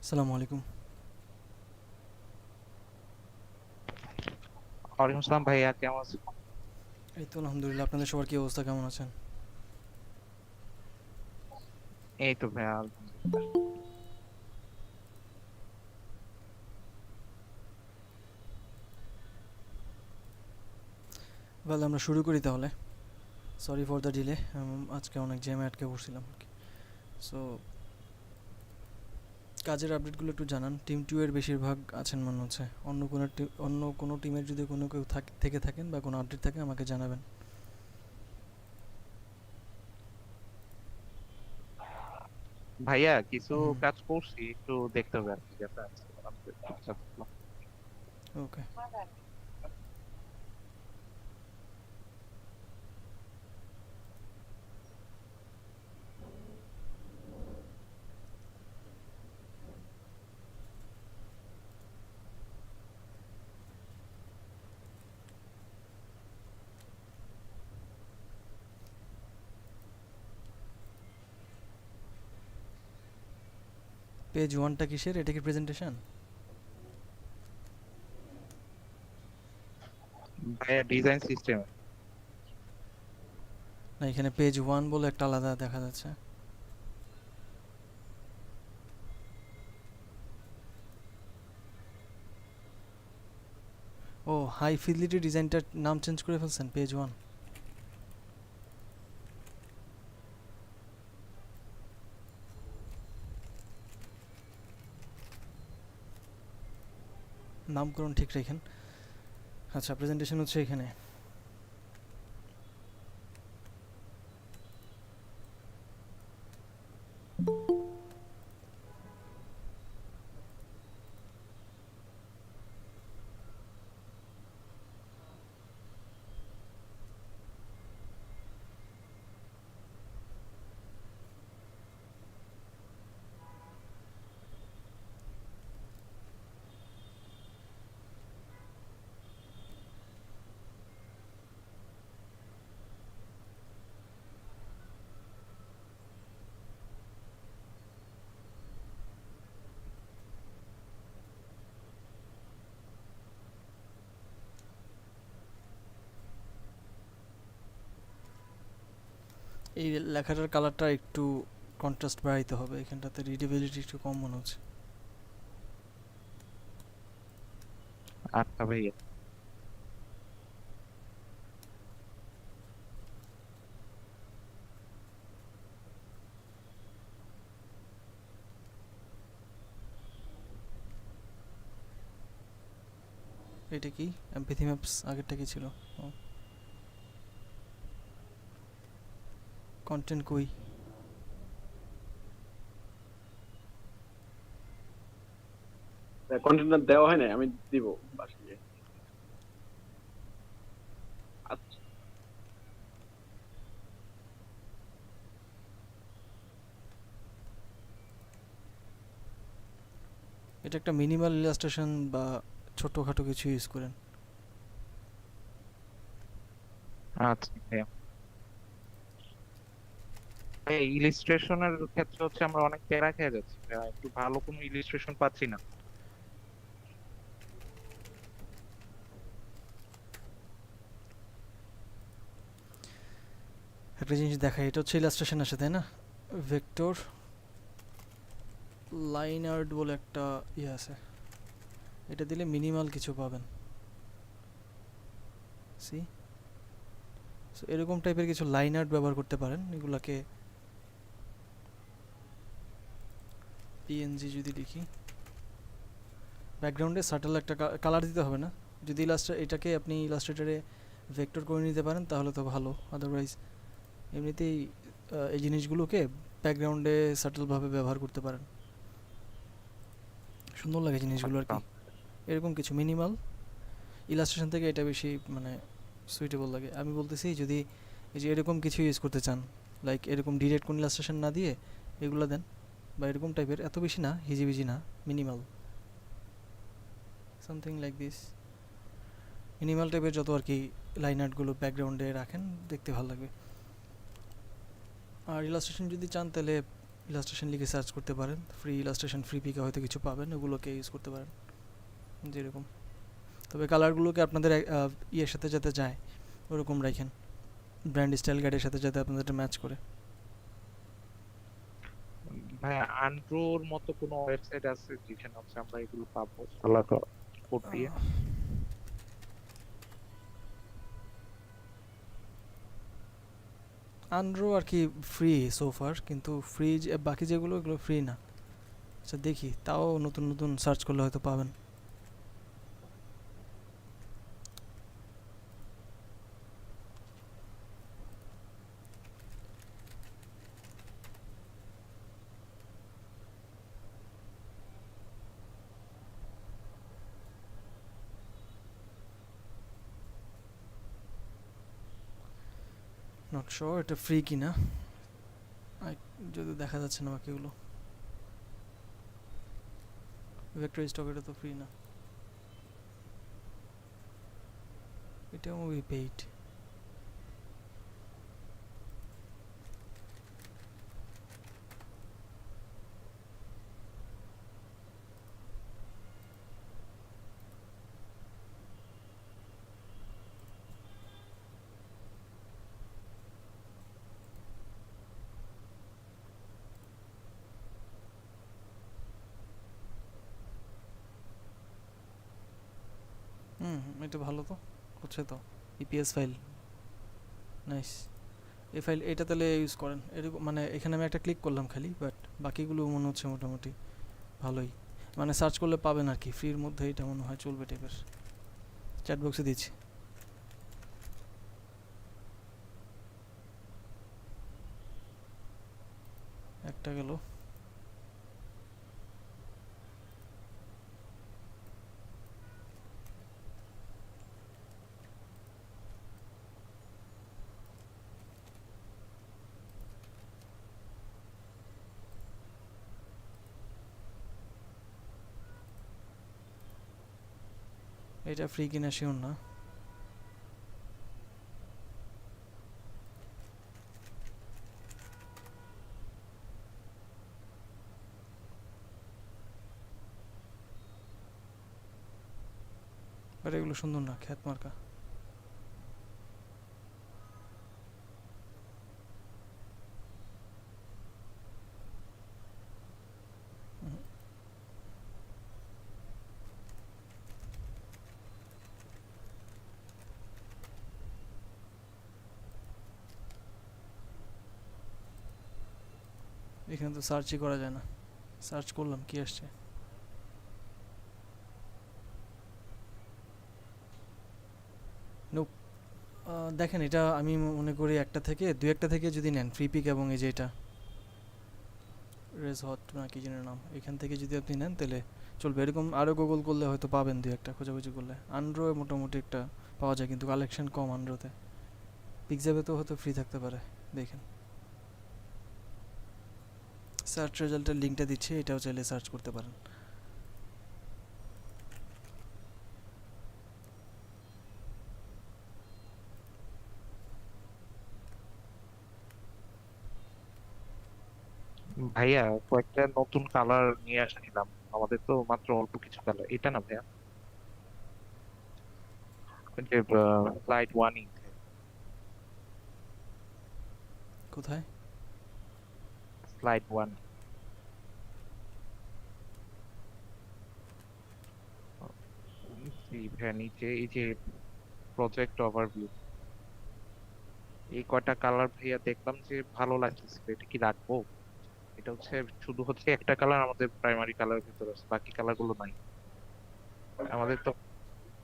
আসসালামু আলাইকুম। ওয়ালাইকুম আসসালাম ভাইয়া, কেমন আছেন? এই তো আলহামদুলিল্লাহ, আপনাদের সবার কি অবস্থা, কেমন আছেন? এই তো ভাইয়া, আলহামদুলিল্লাহ। ওয়েল, আমরা শুরু করি তাহলে। সরি ফর দ্য ডিলে, আজকে অনেক জ্যামে আটকে পড়ছিলাম আর কি। সো কাজের আপডেটগুলো একটু জানান। টিম 2 এর বেশিরভাগ আছেন মনে হচ্ছে। অন্য কোনো টিমের যদি কোনো কেউ থেকে থাকেন বা কোনো আপডেট থাকে আমাকে জানাবেন। ভাইয়া কিছু হুম। কাজ করছি, একটু দেখতে হবে আর কি যেটা আছে। আচ্ছা, ওকে। পেজ 1টা কিসের? এটা কি প্রেজেন্টেশন? ভাইয়া ডিজাইন সিস্টেম। না, এখানে পেজ 1 বলে একটা আলাদা দেখা যাচ্ছে। ও, হাই ফিডলিটি ডিজাইনটার নাম চেঞ্জ করে ফেলছেন পেজ 1? নামকরণ ঠিক রেখেন। আচ্ছা, প্রেজেন্টেশন হচ্ছে এখানে। এই লেখাটার কালারটা একটু কন্ট্রাস্ট বাড়াইতে হবে, এখানটাতে রিডেবিলিটি একটু কম মনে হচ্ছে। আচ্ছা ভাইয়া। এটা কি এমপ্যাথি ম্যাপস? আগেরটা কি ছিল? ও, কন্টেন্ট কই? কন্টেনার দেওয়া হয় না, আমি দিব বাসায় গিয়ে। আচ্ছা, এটা একটা মিনিমাল ইলাস্ট্রেশন বা ছোটখাটো কিছু ইউজ করেন। আচ্ছা ভাইয়া। ভাইয়া ইলিস্ট্রেশনের ক্ষেত্রে হচ্ছে আমরা অনেক প্যারা খেয়ে যাচ্ছি ভাইয়া, একটু ভালো কোনো ইলিস্ট্রেশন পাচ্ছি না। একটা জিনিস দেখাই, এটা হচ্ছে ইলাস্ট্রেশন আসে তাই না? ভেক্টর লাইন আর্ট বলে একটা ইয়ে আছে, এটা দিলে মিনিমাল কিছু পাবেন। সি, সো এরকম টাইপের কিছু লাইন আর্ট ব্যবহার করতে পারেন। এগুলাকে পিএনজি যদি লিখি, ব্যাকগ্রাউন্ডে সাটল একটা কালার দিতে হবে না। যদি এটাকে আপনি ইলাস্ট্রেটরে ভেক্টর করে নিতে পারেন তাহলে তো ভালো, আদারওয়াইজ এমনিতেই এই জিনিসগুলোকে ব্যাকগ্রাউন্ডে সাটলভাবে ব্যবহার করতে পারেন, সুন্দর লাগে জিনিসগুলো আর আচ্ছা। কি। এরকম কিছু মিনিমাল ইলাস্ট্রেশন থেকে এটা বেশি মানে সুইটেবল লাগে। আমি বলতেছি যদি এই যে এরকম কিছু ইউজ করতে চান, লাইক এরকম ডিরেক্ট কোন ইলাস্ট্রেশন না দিয়ে এগুলো দেন, বা এরকম টাইপের, এত বেশি না, হিজিবিজি না, minimal, something like this. Minimal টাইপের যত আর কি লাইন আর্টগুলো ব্যাকগ্রাউন্ডে রাখেন দেখতে ভালো লাগবে। আর ইলাস্ট্রেশন যদি চান তাহলে ইলাস্ট্রেশন লিখে সার্চ করতে পারেন, ফ্রি ইলাস্ট্রেশন ফ্রি পিকে হয়তো কিছু পাবেন, ওগুলোকে ইউজ করতে পারেন যেরকম। তবে কালারগুলোকে আপনাদের ইয়ের সাথে যাতে যায় ওরকম রাখেন, ব্র্যান্ড স্টাইল গাইডের সাথে যাতে আপনাদের ম্যাচ করে। ভাইয়া আন্ড্রোর মতো কোনো ওয়েবসাইট আছে যেখানে হচ্ছে আমরা এগুলো পাবো কালার কোড দিয়ে? আন্ড্রো আর কি ফ্রি সোফার, কিন্তু ফ্রি বাকি যেগুলো এগুলো ফ্রি না। আচ্ছা দেখি, তাও নতুন নতুন সার্চ করলে হয়তো পাবেন। নট শিওর এটা ফ্রি কিনা, যদি দেখা যাচ্ছে না বাকিগুলো। ভেক্টর স্টক এটা তো ফ্রি না, এটাও মুভি পেইড। এটা ভালো তো হচ্ছে তো, ইপিএস ফাইল নাইস। এই ফাইল এটা তাহলে ইউজ করেন এরকম, মানে এখানে আমি একটা ক্লিক করলাম খালি, বাট বাকিগুলো মনে হচ্ছে মোটামুটি ভালোই, মানে সার্চ করলে পাবেন আর কি, ফ্রির মধ্যে এটা মনে হয় চলবে টাইপের। চ্যাট বক্সে দিচ্ছি। একটা গেল। এটা ফ্রি কিনা শিওর না। বাট এগুলো সুন্দর না, খ্যাত মার্কা। এখানে তো সার্চই করা যায় না, সার্চ করলাম কি আসছে। Nope. দেখেন এটা আমি মনে করি একটা থেকে দুই একটা থেকে যদি নেন ফ্রি পিক, এবং এই যে এটা রেজ হট না কি যেন নাম, এখান থেকে যদি আপনি নেন তাহলে চলবে। এরকম আরও গুগল করলে হয়তো পাবেন দুই একটা, খোঁজাখুঁজি করলে। আন্ড্রয়ে মোটামুটি একটা পাওয়া যায়, কিন্তু কালেকশন কম আন্ড্রোতে। পিকজাবে তো হয়তো ফ্রি থাকতে পারে, দেখেন। সার্চ রেজাল্টের লিঙ্কটা দিচ্ছি, এটাও চাইলে সার্চ করতে পারেন। ভাইয়া কয়েকটা নতুন কালার নিয়ে আসছিলাম, আমাদের তো মাত্র অল্প কিছু কালার। এটা না ভাইয়া, ওই যে স্লাইড ওয়ানই, কোথায়? Slide one. ভাইয়া নিচে এই যে প্রজেক্ট ওভারভিউ, এই কয়টা কালার ভাইয়া দেখলাম যে ভালো লাগতেছিল, এটা কি রাখবো? এটা হচ্ছে শুধু হচ্ছে একটা কালার আমাদের প্রাইমারি কালার ভিতরে আছে, বাকি কালার গুলো নাই। আমাদের তো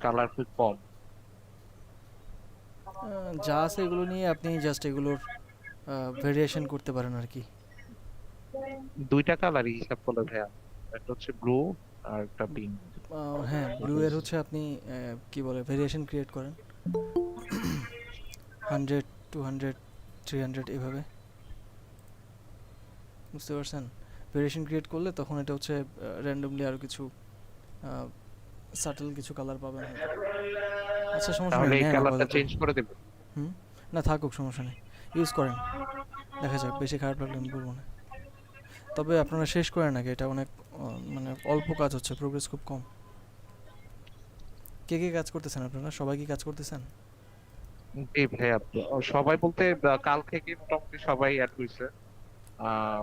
কালার খুব কম। যা আছে এগুলো নিয়ে আপনি জাস্ট এগুলোর ভেরিয়েশন করতে পারেন আর কি। দুইটা কালারই হিসাব করলে ভাইয়া, একটা হচ্ছে ব্লু আর একটা পিঙ্ক। হ্যাঁ, ব্লু এর হচ্ছে আপনি কি বলে ভেরিয়েশন ক্রিয়েট করেন 100, 200, 300 এভাবে, বুঝতে পারছেন? ভেরিয়েশন ক্রিয়েট করলে তখন এটা হচ্ছে র্যান্ডমলি আরও কিছু সাটল কিছু কালার পাবেন হয়তো। আচ্ছা সমস্যা তাহলে নেই, এই নেন কালারটা আপাতত। চেঞ্জ করে দেবো। হুম, না থাকুক, সমস্যা নেই, ইউজ করেন, দেখা যাক। বেশি খারাপ লাগলে আমি বলবো না। তবে আপনারা শেষ করেন নাকি? এটা অনেক মানে অল্প কাজ হচ্ছে, প্রোগ্রেস খুব কম। কে কে কাজ করতেছেন আপনারা? সবাই কি কাজ করতেছেন? জি ভাইয়া, সবাই বলতে কাল থেকে মোটামুটি সবাই অ্যাড হয়েছে।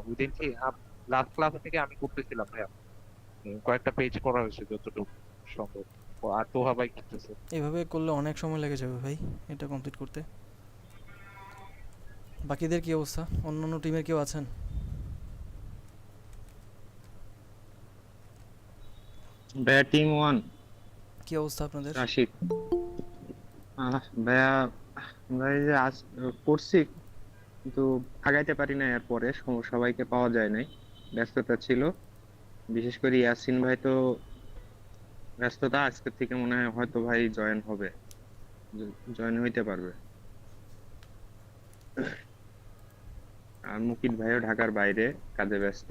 উইদিন কি লাস্ট ক্লাস থেকে আমি করতেছিলাম ভাইয়া। কয়েকটা পেজ করা হয়েছে যতটুকু সম্ভব। আর তোহা ভাই করতেছে। এভাবে করলে অনেক সময় লেগে যাবে ভাই এটা কমপ্লিট করতে। বাকিদের কি অবস্থা? অন্যান্য টিমের কেউ আছেন? ব্যাটিং ওয়ান কি অবস্থা আপনাদের? রাশিদ। ভাইয়া, আমরা এই যে আজ করছি, কিন্তু আগাইতে পারি না। এরপরে সবাইকে পাওয়া যায় নাই, ব্যস্ততা ছিল। বিশেষ করে ইয়াসিন ভাই তো ব্যস্ততা, আজকের থেকে মনে হয় হয়তো ভাই জয়েন হবে, জয়েন হইতে পারবে। আর মুকিত ভাইও ঢাকার বাইরে কাজে ব্যস্ত।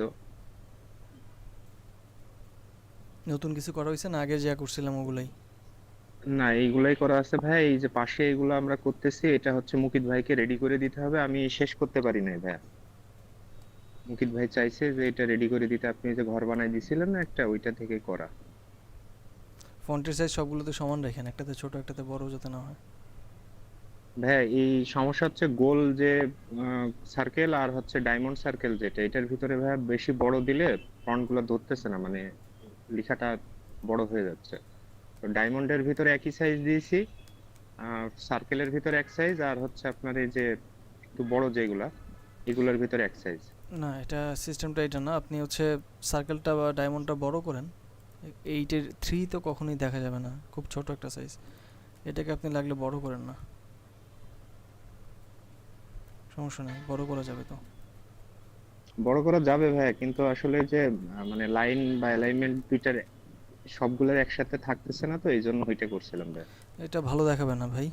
নতুন কিছু করা হয়েছে না? আগে যা করছিলাম ওগুলাই? না, এইগুলাই করা আছে ভাই। এই যে পাশে এগুলো আমরা করতেছি, এটা হচ্ছে মুকিত ভাইকে রেডি করে দিতে হবে। আমি শেষ করতে পারি নাই ভাইয়া। মুকিত ভাই চাইছে যে এটা রেডি করে দিতে, আপনি যে ঘর বানাই দিছিলেন না একটা, ওইটা থেকে করা। ফন্টের সাইজ সবগুলোতে সমান রাখেন, একটাতে ছোট একটাতে বড় যাতে না হয়। ভাইয়া এই সমস্যা হচ্ছে গোল যে সার্কেল আর হচ্ছে ডায়মন্ড সার্কেল, যেটা এটার ভিতরে ভাইয়া বেশি বড় দিলে ফন্ট গুলো ধরতেছে না, মানে লেখাটা বড় হয়ে যাচ্ছে। তো ডায়মন্ডের ভিতরে একই সাইজ দিয়েছি, সার্কেলের ভিতরে এক সাইজ, আর হচ্ছে আপনার এই যে একটু বড় যেগুলা, এগুলোর ভিতরে এক সাইজ। না, এটা সিস্টেমটা এটা না। আপনি হচ্ছে সার্কেলটা বা ডায়মন্ডটা বড় করেন। 8-3 তো কখনোই দেখা যাবে না, খুব ছোট একটা সাইজ। এটাকে আপনি লাগলে বড় করেন না, সমস্যা নেই, বড় করা যাবে তো। বড় করা যাবে ভাইয়া, কিন্তু আসলে যে মানে লাইন বা অ্যালাইনমেন্ট দুইটার সবগুলোর একসাথে থাকতেছে না, তো এই জন্য ওইটা করছিলাম ভাইয়া। এটা ভালো দেখাবে না ভাই।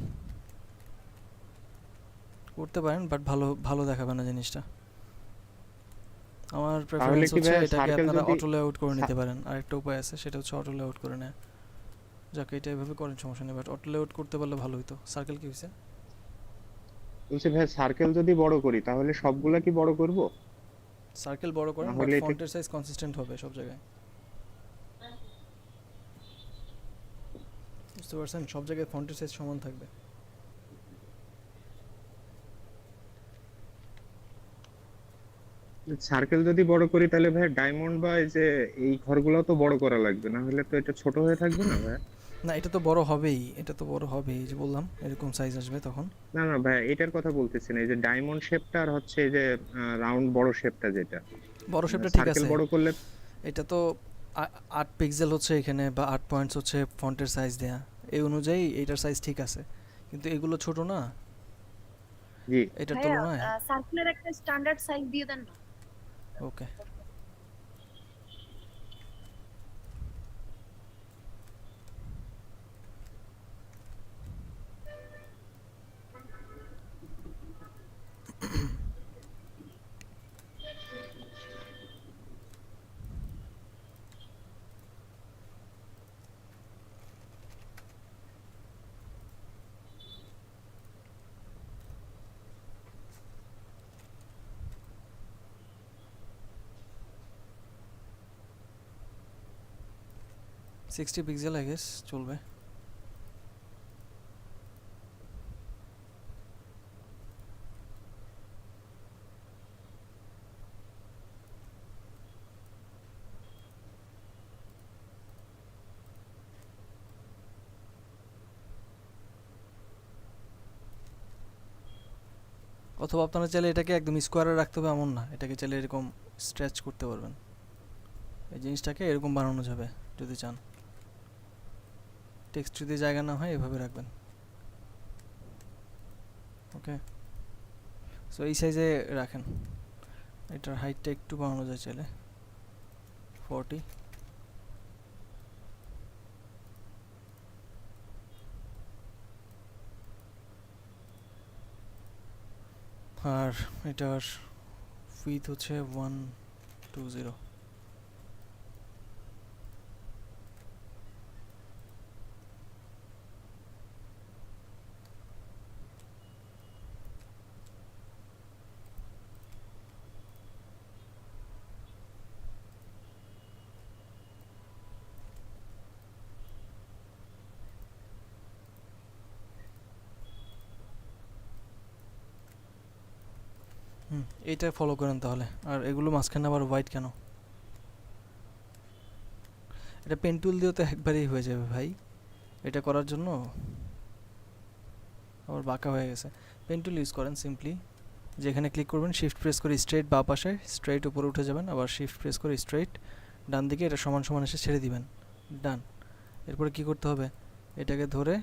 করতে পারেন বাট ভালো ভালো দেখাবে না জিনিসটা। আমার তাহলে প্রেফারেন্স কি হচ্ছে ভাইয়া এটাকে সার্কেল আপনারা যদি অটো লেআউট করে নিতে পারেন। আরেকটা উপায় আছে, সেটা হচ্ছে অটো লেআউট করে নেয়। যাকে এটা এভাবে করেন সমস্যা নেই, বাট অটো লেআউট করতে পারলে ভালো হতো। সার্কেল কি হয়েছে? বলছি ভাইয়া, সার্কেল যদি বড় করি তাহলে সবগুলা কি বড় করব? সার্কেল বড় না করেন বাট হলে এটা ফন্টের সাইজ কনসিস্টেন্ট হবে সব জায়গায়। বুঝতে পারছেন? সব জায়গায় ফন্টের সাইজ সমান থাকবে। সার্কেল যদি বড় করি তাহলে ভাইয়া ডায়মন্ড বা এই যে এই ঘরগুলো তো বড় করা লাগবে, না হলে তো এটা ছোট হয়ে থাকবে না ভাইয়া। না, এটা তো বড় হবেই, এটা তো বড় হবেই, এই যে বললাম এরকম সাইজ আসবে তখন। না না ভাইয়া, এটার কথা বলতেছি না। এই যে ডায়মন্ড শেপটা আর হচ্ছে এই যে রাউন্ড বড় শেপটা যেটা, বড় শেপটা ঠিক সার্কেল আছে। বড় করলে। এটা তো 8 পিক্সেল হচ্ছে এখানে, বা 8 পয়েন্টস হচ্ছে ফন্টের সাইজ দেয়া। এই অনুযায়ী এটার সাইজ ঠিক আছে, কিন্তু এগুলো ছোট না জি। এটার ভাইয়া, তুলনায়। সার্কুলার একটা স্ট্যান্ডার্ড সাইজ দিয়ে দেন না। ওকে। সিক্সটি পিক্সেল আই গেস চলবে। অথবা আপনারা চাইলে এটাকে একদম স্কোয়ারে রাখতে হবে এমন না, এটাকে চাইলে এরকম স্ট্রেচ করতে পারবেন। এই জিনিসটাকে এরকম বানানো যাবে যদি চান। টেক্সট যদি জায়গা না হয় এভাবে রাখবেন। ওকে, সো এই সাইজে রাখেন। এটার হাইটটা একটু বাড়ানো যায় চাইলে, 40। আর এটার উইথ হচ্ছে 120। এইটা ফলো করেন তাহলে। আর এগুলো মাঝখানে আবার হোয়াইট কেন? এটা পেন টুল দিয়েও তো একবারেই হয়ে যাবে ভাই। এটা করার জন্য আবার বাঁকা হয়ে গেছে। পেন টুল ইউজ করেন সিম্পলি, যেখানে ক্লিক করবেন শিফট প্রেস করে স্ট্রেট বাঁ পাশে স্ট্রেট উপরে উঠে যাবেন, আবার শিফট প্রেস করে স্ট্রেট ডান দিকে এটা সমান সমান এসে ছেড়ে দিবেন। ডান। এরপরে কি করতে হবে, এটাকে ধরে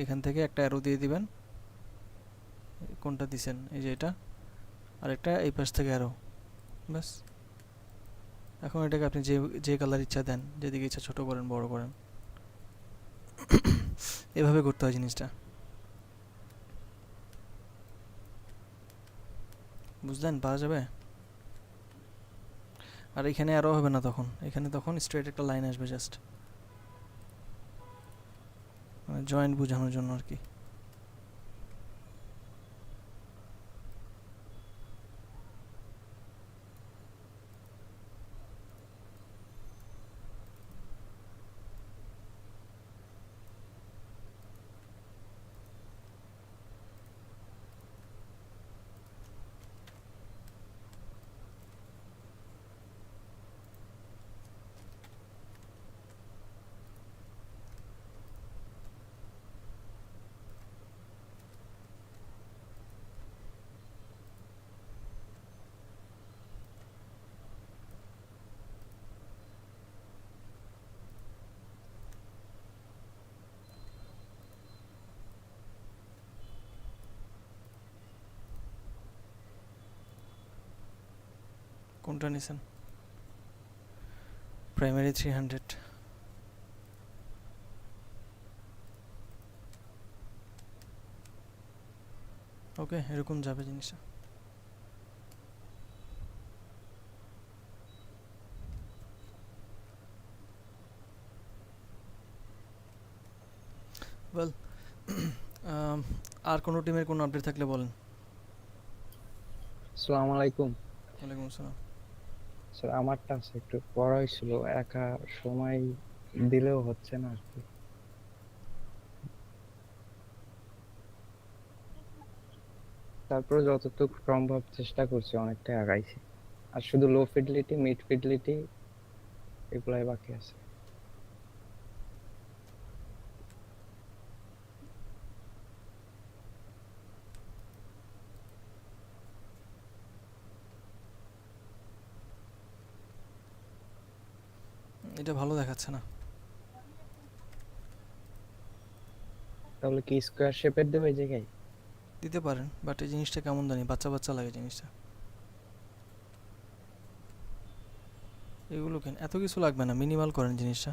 এখান থেকে একটা অ্যারো দিয়ে দিবেন। কোনটা দিছেন? এই যে এটা, আর একটা এই পাশ থেকে অ্যারো। ব্যাস। এখন এটাকে আপনি যে যে কালার ইচ্ছা দেন, যেদিকে ইচ্ছা ছোট করেন বড় করেন। এভাবে করতে হয় জিনিসটা, বুঝলেন? পারা যাবে। আর এখানে আরও হবে না তখন, এখানে তখন স্ট্রেট একটা লাইন আসবে জাস্ট, মানে জয়েন্ট বোঝানোর জন্য আর কি। কোনটা নিছেন? প্রাইমারি 300। ওকে, এরকম যাবে জিনিসটা। ওয়েল, আর কোনো টিমের কোনো আপডেট থাকলে বলেন। আসসালামু আলাইকুম ওয়ালাইকুম আসসালাম। স্যার। আমার টাস্ক একটু পড়াই ছিল, একা সময় দিলেও হচ্ছে না আর কি। তারপরে যতটুকু সম্ভব চেষ্টা করছি, অনেকটাই আগাইছি। আর শুধু লো ফিডলিটি মিড ফিডলিটি এগুলাই বাকি আছে। এটা ভালো দেখাচ্ছে না। তাহলে কি স্কোয়ার শেপের দেবে এই জায়গায়? দিতে পারেন, বাট এই জিনিসটা কেমন জানি বাচ্চা বাচ্চা লাগে জিনিসটা। এগুলো কেন এত কিছু লাগবে না, মিনিমাল করেন জিনিসটা।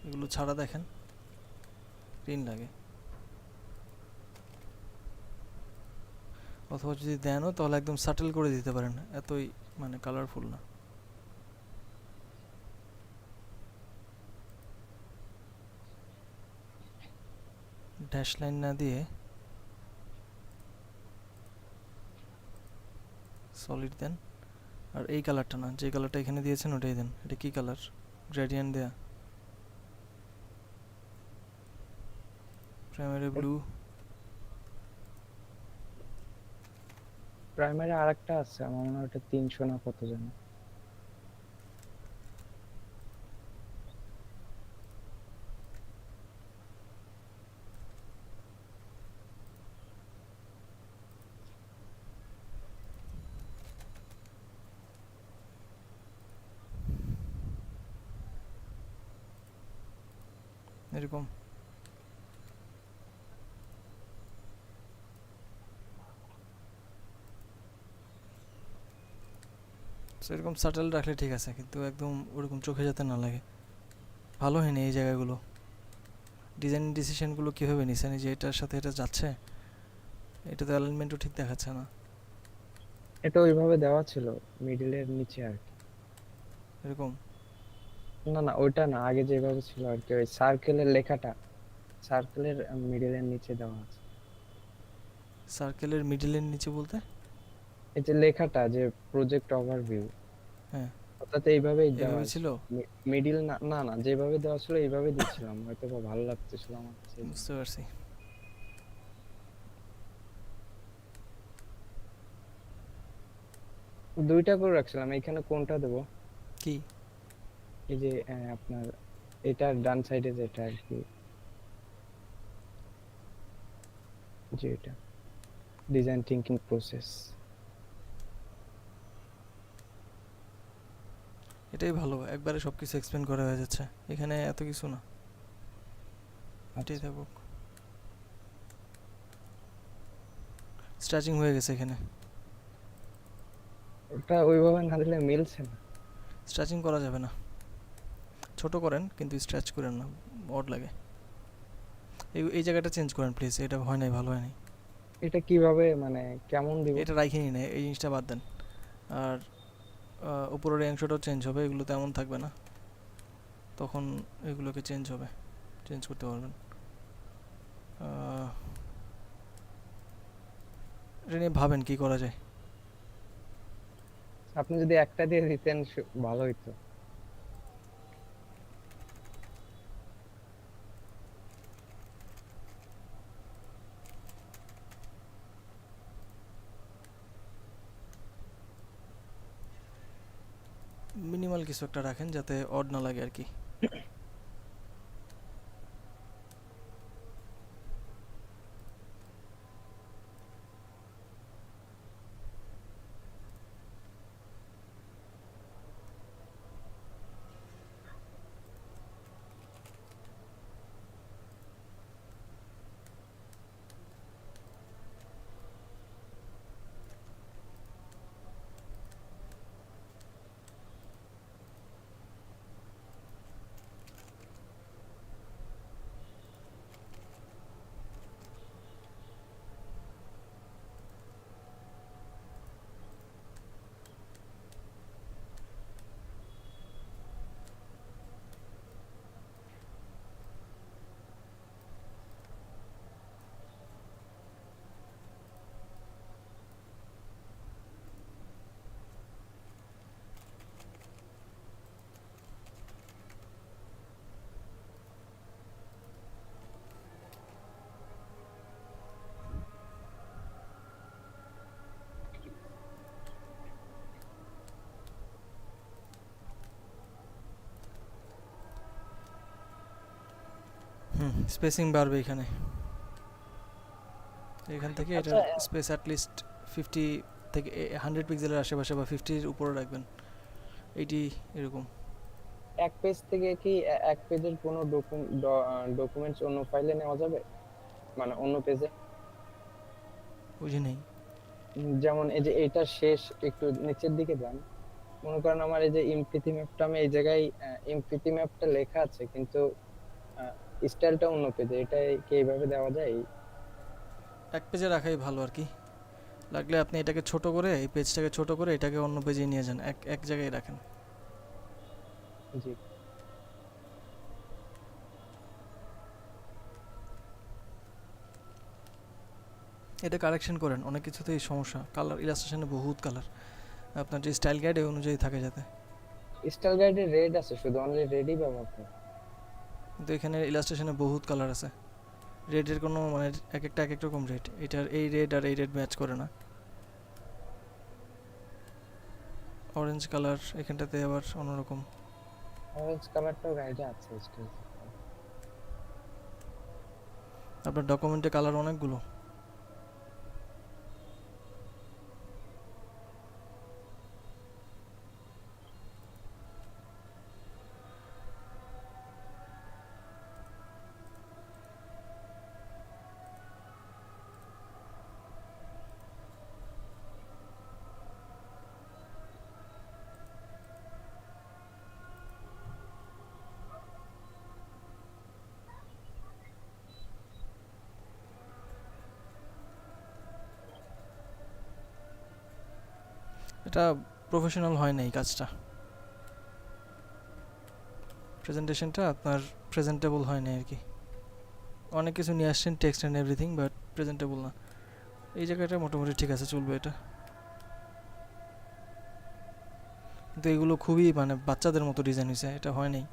এগুলো ছাড়া দেখেন গ্রিন লাগে, অথবা যদি দেনও তাহলে একদম সাটেল করে দিতে পারেন, এতই মানে কালারফুল না। ড্যাশ লাইন না দিয়ে সলিড দেন। আর এই কালারটা না, যে কালারটা এখানে দিয়েছেন ওটাই দেন। এটা কি কালার? গ্রেডিয়েন্ট দেয়া, প্রাইমারি ব্লু। প্রাইমারি আরেকটা আছে, আমার মনে হয় ওটা 300 না কত জানি। এরকম এরকম সাটেল রাখলে ঠিক আছে, কিন্তু একদম ওরকম চোখে যাতে না লাগে। ভালো হয়নি এই জায়গাগুলো। ডিজাইন ডিসিশনগুলো কীভাবে নিছেন? এই যে এটার সাথে এটা যাচ্ছে, এটা তো অ্যালাইনমেন্টও ঠিক দেখাচ্ছে না। এটা ওইভাবে দেওয়া ছিল মিডলের নিচে আর কি। এরকম না না, ওইটা না, আগে যেভাবে ছিল আর কি, ওই সার্কেলের লেখাটা সার্কেলের মিডলের নিচে দেওয়া আছে। সার্কেলের মিডলের নিচে বলতে? এই যে লেখাটা, যে প্রজেক্ট ওভারভিউ, হ্যাঁ, অর্থাৎ এইভাবেই দেওয়া এভাবে আছে। ছিল। মিডিল না না না, যেভাবে দেওয়া ছিল এইভাবে দিচ্ছিলাম, হয়তো বা ভালো লাগতেছিল আমার কাছে। বুঝতে পারছি। দুইটা করে রাখছিলাম, এখানে কোনটা দেবো? কি এই যে আপনার এটার ডান সাইডে যেটা আর কি, যে এটা ডিজাইন থিংকিং প্রসেস। এটাই ভালো, একবারে সব কিছু এক্সপ্লেন করা হয়ে যাচ্ছে, এখানে এত কিছু না, এটাই আচ্ছা, থাকুক। স্ট্রেচিং হয়ে গেছে এখানে, ওটা ওইভাবে না দিলে মিলছে না। স্ট্রেচিং করা যাবে না, ছোট করেন কিন্তু স্ট্রেচ করেন না, অড লাগে। এই জায়গাটা চেঞ্জ করেন প্লিজ, এটা হয় নাই, ভালো হয় নাই। এটা কিভাবে মানে কেমন দিব? এটা রাখি নি না, এই জিনিসটা বাদ দেন। আর উপরের এই অংশটাও চেঞ্জ হবে, এগুলো তেমন থাকবে না, তখন এগুলোকে চেঞ্জ হবে, চেঞ্জ করতে পারবেন। এটা নিয়ে ভাবেন কি করা যায়। আপনি যদি একটা দিয়ে দিতেন ভালো হইতো। মিনিমাল কিছু একটা রাখেন যাতে অড না লাগে আর কি। স্পেসিং বাড়বে এখানে, এখান থেকে আচ্ছা, এটার স্পেস অ্যাটলিস্ট 50 থেকে 100 পিক্সেলের আশেপাশে বা 50-র উপরে রাখবেন, এইটি এরকম। এক পেজ থেকে কি এক পেজের কোনো ডকুমেন্টস অন্য ফাইলে নেওয়া যাবে, মানে অন্য পেজে? বুঝি নেই। যেমন এই যে এটা শেষ, একটু নিচের দিকে যান, মনে করেন আমার এই যে এমপিথি ম্যাপটা, আমি এই জায়গায় এমপিথি ম্যাপটা লেখা আছে কিন্তু স্টাইলটা অন্য পেজে, এটা কি এইভাবে দেওয়া যায়? এক পেজে রাখাই ভালো আর কি, লাগলে আপনি এটাকে ছোট করে, এই পেজটাকে ছোট করে এটাকে অন্য পেজে নিয়ে যান, এক এক জায়গায় রাখেন। জি। এটা কারেকশন করেন, অনেক কিছুতেই সমস্যা, কালার ইলাস্ট্রেশনে বহুত কালার, আপনার যে স্টাইল গাইড এই অনুযায়ী থাকে যাতে। স্টাইল গাইডে রেড আছে, শুধু অনলি রেডই ব্যবহার করে। কিন্তু এখানে ইলাস্ট্রেশনে বহুত কালার আছে, রেডের কোনো মানে এক একটা এক এক রকম রেড, এটার এই রেড আর এই রেড ম্যাচ করে না। অরেঞ্জ কালার এখানটাতে আবার অন্যরকম। অরেঞ্জ কালারটাও গাইডে আছে স্টাইল। আপনার ডকুমেন্টে কালার অনেকগুলো। এটা প্রফেশনাল হয় না এই কাজটা, প্রেজেন্টেশনটা আপনার প্রেজেন্টেবল হয় না আর কি। অনেক কিছু নিয়ে আসছেন, text and everything, but presentable না। এই জায়গাটা মোটামুটি ঠিক আছে, চলবে এটা। কিন্তু এগুলো খুবই মানে বাচ্চাদের মতো ডিজাইন হয়েছে, এটা হয় নাই।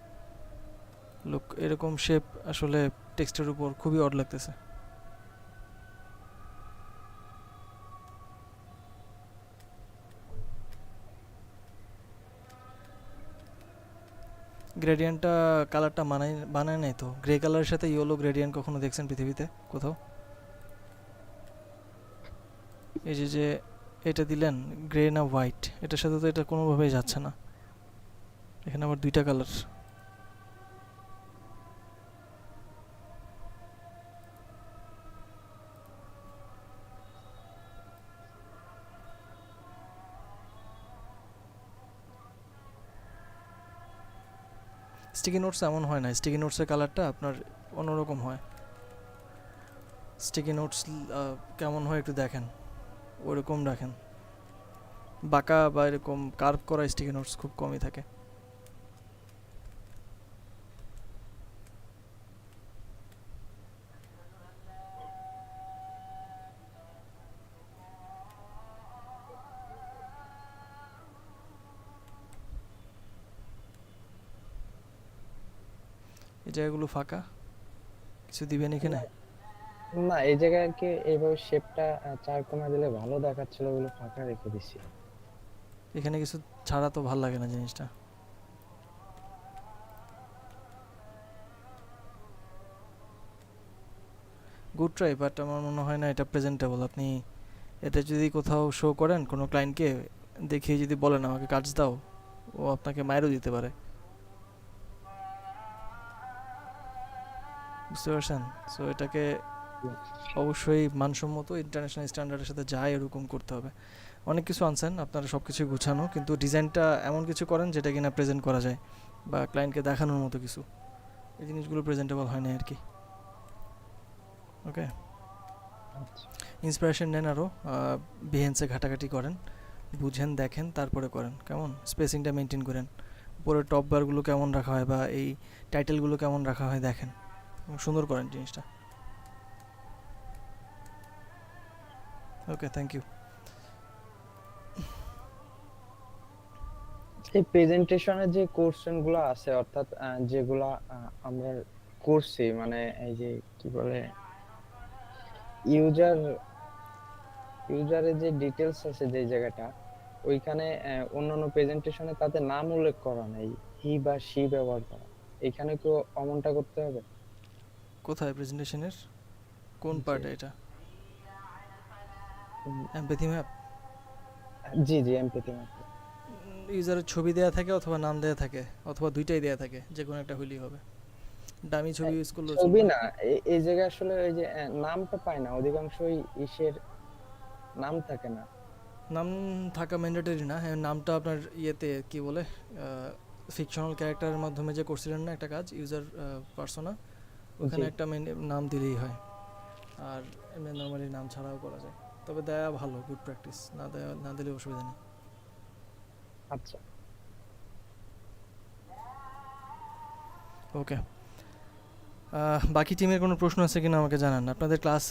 লোক এরকম শেপ আসলে টেক্সটের উপর খুবই অড লাগতেছে। গ্রেডিয়েন্টটা কালারটা বানায় নাই তো। গ্রে কালারের সাথে ইয়েলো গ্রেডিয়েন্ট কখনো দেখছেন পৃথিবীতে কোথাও? এই যে যে এটা দিলেন গ্রে না হোয়াইট, এটার সাথে তো এটা কোনোভাবেই যাচ্ছে না। এখানে আবার দুইটা কালার। স্টিকি নোটস এমন হয় না, স্টিকি নোটসের কালারটা আপনার অন্যরকম হয়। স্টিকি নোটস কেমন হয় একটু দেখেন, ওরকম রাখেন। বাঁকা বা এরকম কার্ভ করা স্টিকি নোটস খুব কমই থাকে। এই জায়গাগুলো ফাঁকা, কিছু দিবেন এখানে? না, এই জায়গায় আর কি এইভাবে শেপটা 4 কোণা দিলে ভালো দেখাচ্ছিল বলে ফাঁকা রেখে দিছি। এখানে কিছু ছাড়া তো ভাল লাগে না জিনিসটা। গুড ট্রাই, বাট আমার মনে হয় না এটা প্রেজেন্টেবল। আপনি এটা যদি কোথাও শো করেন কোনো ক্লায়েন্টকে, দেখিয়ে যদি বলেন আমাকে কাজ দাও, ও আপনাকে মাইরও দিতে পারে। বুঝতে পারছেন? সো এটাকে অবশ্যই মানসম্মত ইন্টারন্যাশনাল স্ট্যান্ডার্ডের সাথে যায় এরকম করতে হবে। অনেক কিছু আনছেন আপনারা, সব কিছুই গুছানো, কিন্তু ডিজাইনটা এমন কিছু করেন যেটা কিনা প্রেজেন্ট করা যায় বা ক্লায়েন্টকে দেখানোর মতো কিছু। এই জিনিসগুলো প্রেজেন্টেবল হয় না আর কি। ওকে, আচ্ছা, ইন্সপিরেশন নেন আরও, বিহেন্সে ঘাটাঘাটি করেন, বুঝেন দেখেন তারপরে করেন, কেমন? স্পেসিংটা মেনটেন করেন, উপরে টপ বারগুলো কেমন রাখা হয় বা এই টাইটেলগুলো কেমন রাখা হয় দেখেন, এবং সুন্দর করেন জিনিসটা। ওকে, থ্যাংক ইউ। এই প্রেজেন্টেশনের যে কোশ্চেন গুলো আছে, অর্থাৎ যেগুলা আমরা করছি, মানে এই যে কি বলে, ইউজার ইউজারের যে ডিটেলস আছে যে জায়গাটা, ওইখানে অন্যান্য প্রেজেন্টেশনে তাদের নাম উল্লেখ করা নেই, হি বা শি ব্যবহার করা। এখানে কি অমনটা করতে হবে? কোথায় প্রেজেন্টেশনের কোন জি। পার্টে এটা? উম, এমপ্যাথি ম্যাপ? জি জি, এমপিটি ম্যাপ। ইউজারের ছবি দেয়া থাকে অথবা নাম দেয়া থাকে, অথবা দুইটাই দেয়া থাকে, যে কোনো একটা হইলেই হবে। ডামি ছবি ইউজ করলেও ছবি চলবে। না, এই জায়গায় আসলে ওই যে নামটা পায় না, অধিকাংশই ইসের নাম থাকে না। নাম থাকা ম্যান্ডেটরি না। হ্যাঁ, নামটা আপনার ইয়েতে কি বলে, ফিকশনাল ক্যারেক্টারের মাধ্যমে যে করছিলেন না একটা কাজ, ইউজার পার্সোনা, ওখানে জি, একটা নাম দিলেই হয়। আর এমনি নর্মালি নাম ছাড়াও করা যায়, তবে দেয়া ভালো, গুড প্র্যাকটিস। না দিলে অসুবিধা নেই। আচ্ছা। ওকে, বাকি টিমের কোনো প্রশ্ন আছে কিনা আমাকে জানান। আপনাদের ক্লাস,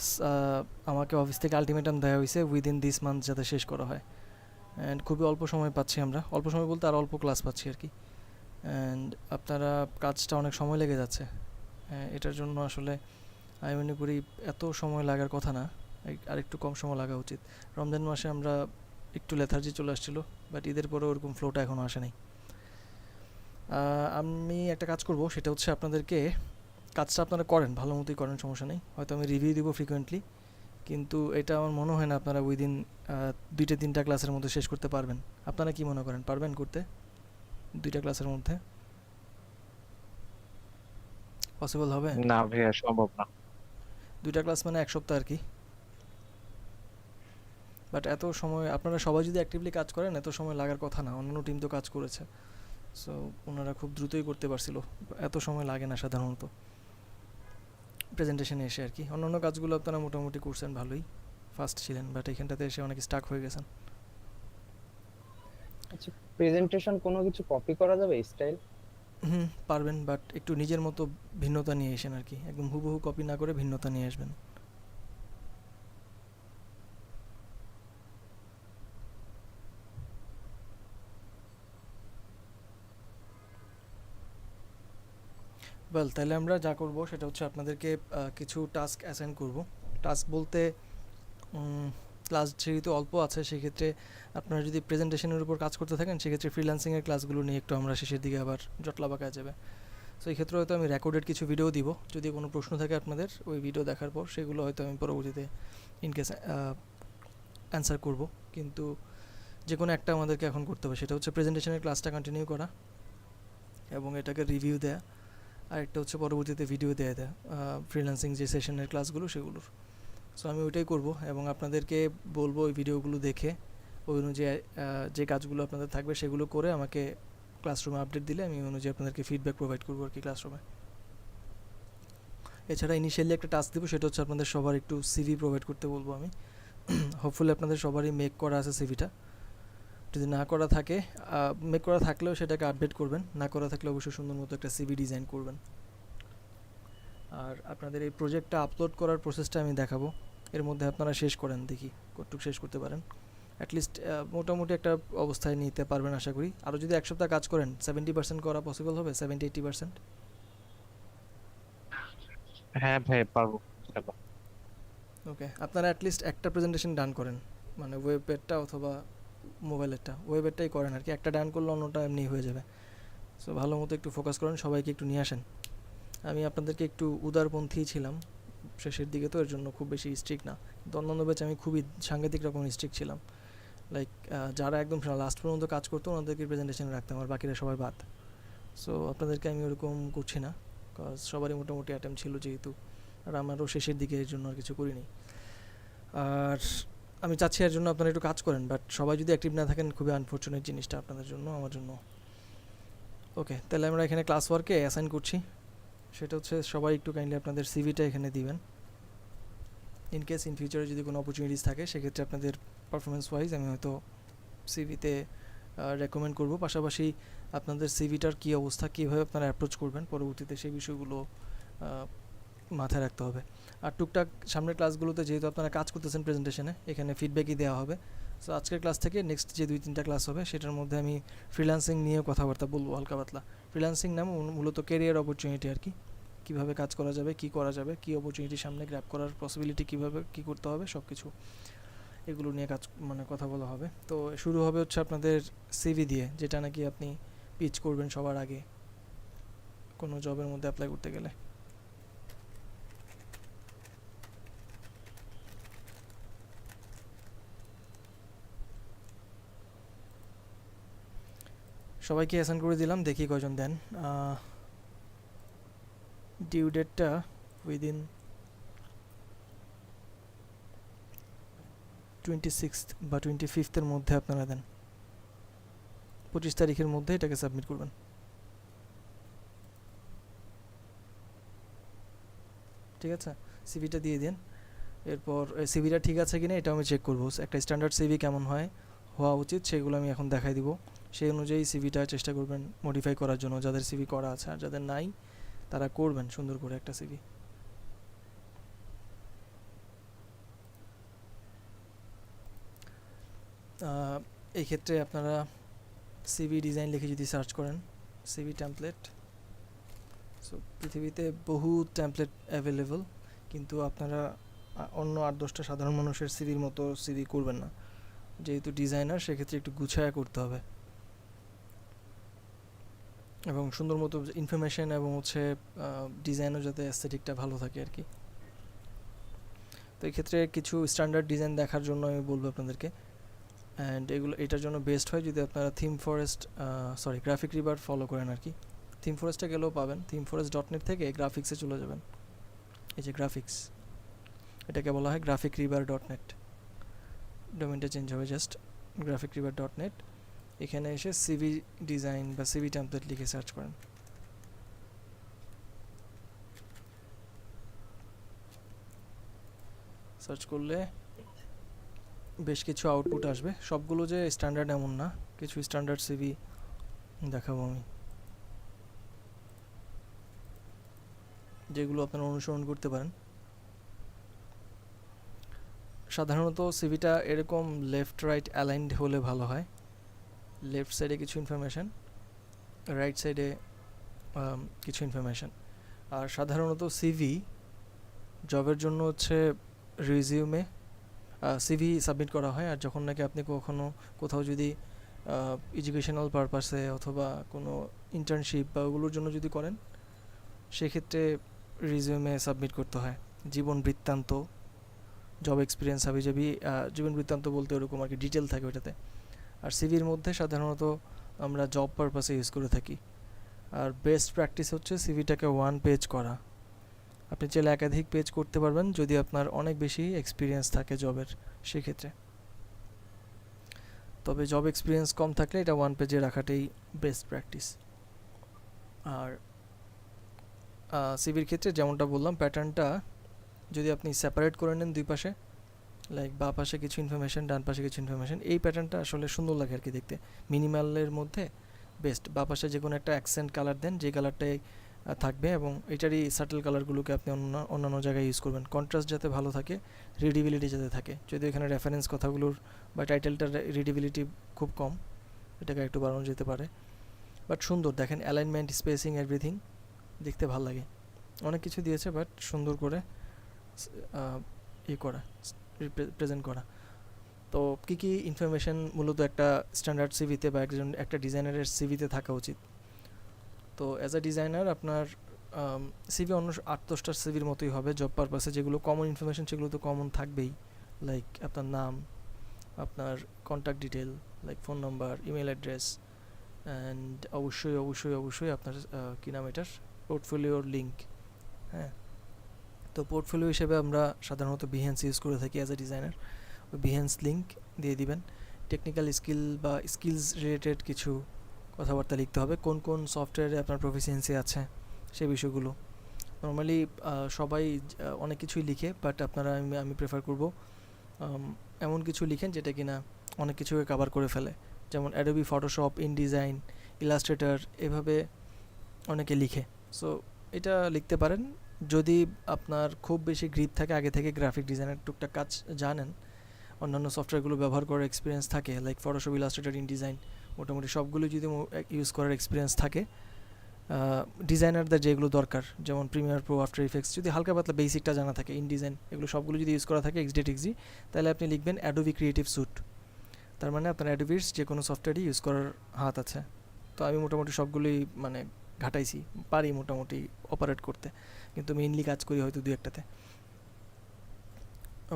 আমাকে অফিস থেকে আলটিমেটাম দেওয়া হয়েছে উইদিন দিস মান্থ যাতে শেষ করা হয়। অ্যান্ড খুবই অল্প সময় পাচ্ছি আমরা, অল্প সময় বলতে আর অল্প ক্লাস পাচ্ছি আর কি। অ্যান্ড আপনারা কাজটা অনেক সময় লেগে যাচ্ছে। এটার জন্য আসলে আমি মনে করি এত সময় লাগার কথা না, আর একটু কম সময় লাগা উচিত। রমজান মাসে আমরা একটু লেথার্জি চলে আসছিলো, বাট ঈদের পরে ওরকম ফ্লোটা এখনও আসে নাই। আমি একটা কাজ করব, সেটা হচ্ছে আপনাদেরকে, কাজটা আপনারা করেন, ভালো মতোই করেন, সমস্যা নেই। হয়তো আমি রিভিউ দিব ফ্রিকোয়েন্টলি, কিন্তু এটা আমার মনে হয় না আপনারা উইদিন 2-3টা ক্লাসের মধ্যে শেষ করতে পারবেন। আপনারা কি মনে করেন, পারবেন করতে 2টা ক্লাসের মধ্যে? পসিবল হবে? না ভাইয়া, সম্ভব না। 2টা ক্লাস মানে 1 সপ্তাহ আর কি। বাট এত সময় আপনারা সবাই যদি অ্যাক্টিভলি কাজ করেন, এত সময় লাগার কথা না। অন্যান্য টিম তো কাজ করেছে, সো ওনারা খুব দ্রুতই করতে পারছিল, এত সময় লাগে না সাধারণত প্রেজেন্টেশনে এসে আর কি। অন্যান্য কাজগুলো আপনারা মোটামুটি করছেন, ভালোই ফাস্ট ছিলেন, বাট এখানটাতে এসে অনেক স্টাক হয়ে গেছেন। আচ্ছা, প্রেজেন্টেশন কোনো কিছু কপি করা যাবে স্টাইল? হুম, পারবেন, বাট একটু নিজের মতো ভিন্নতা নিয়ে এসেন আর কি, একদম হুবহু কপি না করে ভিন্নতা নিয়ে আসবেন। ওয়েল, তাহলে আমরা যা করব সেটা হচ্ছে আপনাদেরকে কিছু টাস্ক অ্যাসাইন করব। টাস্ক বলতে ক্লাস যেহেতু অল্প আছে সেক্ষেত্রে আপনারা যদি প্রেজেন্টেশনের উপর কাজ করতে থাকেন সেক্ষেত্রে ফ্রিল্যান্সিংয়ের ক্লাসগুলো নিয়ে একটু আমরা শেষের দিকে আবার জটলা পাকায় যাবে। সো এই ক্ষেত্রে হয়তো আমি রেকর্ডেড কিছু ভিডিও দিব, যদি কোনো প্রশ্ন থাকে আপনাদের ওই ভিডিও দেখার পর সেগুলো হয়তো আমি পরবর্তীতে ইনকেস অ্যান্সার করব। কিন্তু যে কোনো একটা আমাদেরকে এখন করতে হবে, সেটা হচ্ছে প্রেজেন্টেশনের ক্লাসটা কন্টিনিউ করা এবং এটাকে রিভিউ দেয়া, আর একটা হচ্ছে পরবর্তীতে ভিডিও দেয়া ফ্রিল্যান্সিং যে সেশনের ক্লাসগুলো সেগুলোর। সো আমি ওইটাই করব এবং আপনাদেরকে বলবো ওই ভিডিওগুলো দেখে ওই অনুযায়ী যে কাজগুলো আপনাদের থাকবে সেগুলো করে আমাকে ক্লাসরুমে আপডেট দিলে আমি অনুযায়ী আপনাদেরকে ফিডব্যাক প্রোভাইড করবো আর কি ক্লাসরুমে। এছাড়া ইনিশিয়ালি একটা টাস্ক দেবো, সেটা হচ্ছে আপনাদের সবার একটু সিভি প্রোভাইড করতে বলবো আমি। হোপফুলি আপনাদের সবারই মেক করা আছে সিভিটা, যদি না করা থাকে মেক করা থাকলেও সেটাকে আপডেট করবেন, না করা থাকলে অবশ্যই সুন্দর মতো একটা সিভি ডিজাইন করবেন। আর আপনাদের এই প্রজেক্টটা আপলোড করার প্রসেসটা আমি দেখাবো, এর মধ্যে আপনারা শেষ করেন, দেখি কতটুকু শেষ করতে পারেন। অ্যাটলিস্ট মোটামুটি একটা অবস্থায় নিতে পারবেন আশা করি। আরও যদি এক সপ্তাহ কাজ করেন 70% করা পসিবল হবে, 70-80%। হ্যাঁ ভাই পারবো ইনশাআল্লাহ। ওকে, আপনারা অ্যাটলিস্ট একটা প্রেজেন্টেশন ডান করেন, মানে ওয়েবেরটা অথবা মোবাইলেরটা, ওয়েবেরটাই করেন আর কি, একটা ডান করলে অন্যটা এমনি হয়ে যাবে। সো ভালো মতো একটু ফোকাস করেন, সবাইকে একটু নিয়ে আসেন। আমি আপনাদেরকে একটু উদারপন্থী ছিলাম শেষের দিকে, তো এর জন্য খুব বেশি স্ট্রিক্ট না, কিন্তু অন্যান্য ব্যাচে আমি খুবই সাংঘাতিক রকমের স্ট্রিক্ট ছিলাম। লাইক যারা একদম লাস্ট পর্যন্ত কাজ করতো ওনাদেরকে প্রেজেন্টেশনে রাখতাম, আর বাকিরা সবাই বাদ। সো আপনাদেরকে আমি ওরকম করছি না, কজ সবারই মোটামুটি অ্যাটেম্প ছিল যেহেতু, আর আমারও শেষের দিকে এর জন্য আর কিছু করিনি। আর আমি চাচ্ছি এর জন্য আপনারা একটু কাজ করেন, বাট সবাই যদি অ্যাক্টিভ না থাকেন খুবই আনফর্চুনেট জিনিসটা আপনাদের জন্য, আমার জন্য। ওকে, তাহলে আমরা এখানে ক্লাস ওয়ার্কে অ্যাসাইন করছি, সেটা হচ্ছে সবাই একটু কাইন্ডলি আপনাদের সিভিটা এখানে দিবেন। ইন কেস ইন ফিউচারে যদি কোনো অপরচুনিটিস থাকে সেক্ষেত্রে আপনাদের পারফরমেন্স ওয়াইজ আমি হয়তো সিভিতে রেকমেন্ড করব। পাশাপাশি আপনাদের সিভিটার কী অবস্থা, কীভাবে আপনারা অ্যাপ্রোচ করবেন পরবর্তীতে সেই বিষয়গুলো মাথায় রাখতে হবে। আর টুকটাক সামনের ক্লাসগুলোতে যেহেতু আপনারা কাজ করতেছেন প্রেজেন্টেশনে, এখানে ফিডব্যাকই দেওয়া হবে। সো আজকের ক্লাস থেকে নেক্সট যে 2-3টা ক্লাস হবে সেটার মধ্যে আমি ফ্রিল্যান্সিং নিয়ে কথাবার্তা বলবো হালকা পাতলা। ফ্রিল্যান্সিং নাম মূলত ক্যারিয়ার অপরচুনিটি আর কি, কীভাবে কাজ করা যাবে, কী করা যাবে, কী অপরচুনিটি সামনে গ্র্যাব করার পসিবিলিটি কীভাবে কী করতে হবে, সব কিছু এগুলো নিয়ে কাজ মানে কথা বলা হবে। তো শুরু হবে হচ্ছে আপনাদের সিভি দিয়ে, যেটা নাকি আপনি পিচ করবেন সবার আগে কোনো জবের মধ্যে অ্যাপ্লাই করতে গেলে। সবাইকে অ্যাসাইন করে দিলাম, দেখি কয়জন দেন। ডিউ ডেটটা উইদিন 26 বা 25 মধ্যে আপনারা দেন, 25 তারিখের মধ্যে এটাকে সাবমিট করবেন। ঠিক আছে, সিভিটা দিয়ে দিন। এরপর সিভিটা ঠিক আছে কিনা এটা আমি চেক করবো, একটা স্ট্যান্ডার্ড সিভি কেমন হওয়া উচিত সেগুলো আমি এখন দেখাই দিব। সেই অনুযায়ী সিভিটা চেষ্টা করবেন মডিফাই করার জন্য, যাদের সিভি করা আছে, আর যাদের নাই তারা করবেন সুন্দর করে একটা সিভি। এই ক্ষেত্রে আপনারা সিভি ডিজাইন লিখে যদি সার্চ করেন সিভি টেমপ্লেট, সো পৃথিবীতে বহু টেমপ্লেট অ্যাভেলেবল, কিন্তু আপনারা অন্য 8-10টা সাধারণ মানুষের সিভির মতো সিভি করবেন না, যেহেতু ডিজাইনার সেক্ষেত্রে একটু গুছায়া করতে হবে এবং সুন্দর মতো ইনফরমেশন এবং হচ্ছে ডিজাইনও যাতে অ্যাস্থেটিকটা ভালো থাকে আর কি। তো এই ক্ষেত্রে কিছু স্ট্যান্ডার্ড ডিজাইন দেখার জন্য আমি বলবো আপনাদেরকে, অ্যান্ড এটার জন্য বেস্ট হয় যদি আপনারা গ্রাফিক রিভার ফলো করেন আর কি। থিম ফরেস্টে গেলেও পাবেন, themeforest.net থেকে গ্রাফিক্সে চলে যাবেন, এই যে গ্রাফিক্স, এটাকে বলা হয় graphicriver.net, ডোমেনটা চেঞ্জ হবে জাস্ট graphicriver.net। এখানে এসে সিভি ডিজাইন বা সিভি টেমপ্লেট লিখে সার্চ করেন। সার্চ করলে বেশ কিছু আউটপুট আসবে, সবগুলো যে স্ট্যান্ডার্ড এমন না, কিছু স্ট্যান্ডার্ড সিভি দেখাবো আমি যেগুলো আপনারা অনুসরণ করতে পারেন। সাধারণত সিভিটা এরকম লেফট রাইট অ্যালাইনড হলে ভালো হয়, লেফট সাইডে কিছু ইনফরমেশন, রাইট সাইডে কিছু ইনফরমেশন। আর সাধারণত সিভি জবের জন্য হচ্ছে রিজিউমে সিভি সাবমিট করা হয়। আর যখন নাকি আপনি কখনো কোথাও যদি এডুকেশনাল পারপাসে অথবা কোনো ইন্টার্নশিপ বা ওগুলোর জন্য যদি করেন, সেক্ষেত্রে রিজিউমে সাবমিট করতে হয় জীবন বৃত্তান্ত, জব এক্সপিরিয়েন্স হাবিজাবি। জীবন বৃত্তান্ত বলতে ওরকম আর কি ডিটেল থাকে ওইটাতে। আর সিভির মধ্যে সাধারণত আমরা জব পারপাসে ইউজ করে থাকি। আর বেস্ট প্র্যাকটিস হচ্ছে সিভিটাকে 1 পেজ করা। আপনি চাইলে একাধিক পেজ করতে পারবেন যদি আপনার অনেক বেশি এক্সপিরিয়েন্স থাকে জবের সেক্ষেত্রে। তবে জব এক্সপিরিয়েন্স কম থাকলে এটা 1 পেজে রাখাটাই বেস্ট প্র্যাকটিস। আর সিভির ক্ষেত্রে যেমনটা বললাম, প্যাটার্নটা যদি আপনি সেপারেট করে নেন দুই পাশে, লাইক বাঁ পাশে কিছু ইনফরমেশন, ডান পাশে কিছু ইনফরমেশন, এই প্যাটার্নটা আসলে সুন্দর লাগে আর কি দেখতে। মিনিমালের মধ্যে বেস্ট। বাঁ পাশে যে কোনো একটা অ্যাকসেন্ট কালার দেন, যে কালারটাই থাকবে, এবং এটারই সাটেল কালারগুলোকে আপনি অন্যান্য জায়গায় ইউজ করবেন। কন্ট্রাস্ট যাতে ভালো থাকে, রিডিবিলিটি যাতে থাকে। যদি এখানে রেফারেন্স কথাগুলোর বা টাইটেলটার রিডিবিলিটি খুব কম, এটাকে একটু বাড়ানো যেতে পারে। বাট সুন্দর দেখেন, অ্যালাইনমেন্ট, স্পেসিং, এভরিথিং দেখতে ভালো লাগে। অনেক কিছু দিয়েছে বাট সুন্দর করে করা, প্রেজেন্ট করা। তো কী কী ইনফরমেশন মূলত একটা স্ট্যান্ডার্ড সিভিতে বা একটা ডিজাইনারের সিভিতে থাকা উচিত? তো অ্যাজ আ ডিজাইনার আপনার সিভি অন্য 8-10টার সিভির মতোই হবে জব পারপাসে। যেগুলো কমন ইনফরমেশন সেগুলো তো কমন থাকবেই, লাইক আপনার নাম, আপনার contact detail like phone number, email address, and অবশ্যই অবশ্যই অবশ্যই আপনার কী নাম এটার, পোর্টফোলিওর লিঙ্ক। হ্যাঁ, তো পোর্টফোলিও হিসেবে আমরা সাধারণত বিহেন্স ইউজ করে থাকি অ্যাজ এ ডিজাইনার। ওই বিহেন্স লিঙ্ক দিয়ে দিবেন। টেকনিক্যাল স্কিল বা স্কিলস রিলেটেড কিছু কথাবার্তা লিখতে হবে, কোন কোন সফটওয়্যারে আপনার প্রফিসিয়েন্সি আছে সেই বিষয়গুলো। নর্মালি সবাই অনেক কিছুই লিখে, বাট আপনারা আমি প্রেফার করব এমন কিছু লিখেন যেটা কিনা অনেক কিছুকে কভার করে ফেলে। যেমন অ্যাডোবি ফটোশপ, ইনডিজাইন, ইলাস্ট্রেটর, এভাবে অনেকে লিখে। সো এটা লিখতে পারেন। যদি আপনার খুব বেশি গ্রিপ থাকে, আগে থেকে গ্রাফিক ডিজাইনের টুকটাক কাজ জানেন, অন্যান্য সফটওয়্যারগুলো ব্যবহার করার এক্সপিরিয়েন্স থাকে, লাইক ফটোশপ, ইলাস্ট্রেটর, ইনডিজাইন, মোটামুটি সবগুলো যদি ইউজ করার এক্সপিরিয়েন্স থাকে, ডিজাইনারদের যেগুলো দরকার যেমন প্রিমিয়ার প্রো, আফটার ইফেক্টস, যদি হালকা পাতলা বেসিকটা জানা থাকে, ইনডিজাইন, এগুলো সবগুলো যদি ইউজ করা থাকে XD, তাহলে আপনি লিখবেন অ্যাডোবি ক্রিয়েটিভ স্যুট। তার মানে আপনার অ্যাডোবির যে কোনো সফটওয়্যারই ইউজ করার হাত আছে। তো আমি মোটামুটি সবগুলোই মানে ঘাটাইছি, পারি মোটামুটি অপারেট করতে, কিন্তু মেইনলি কাজ করি হয়তো 2-1টাতে।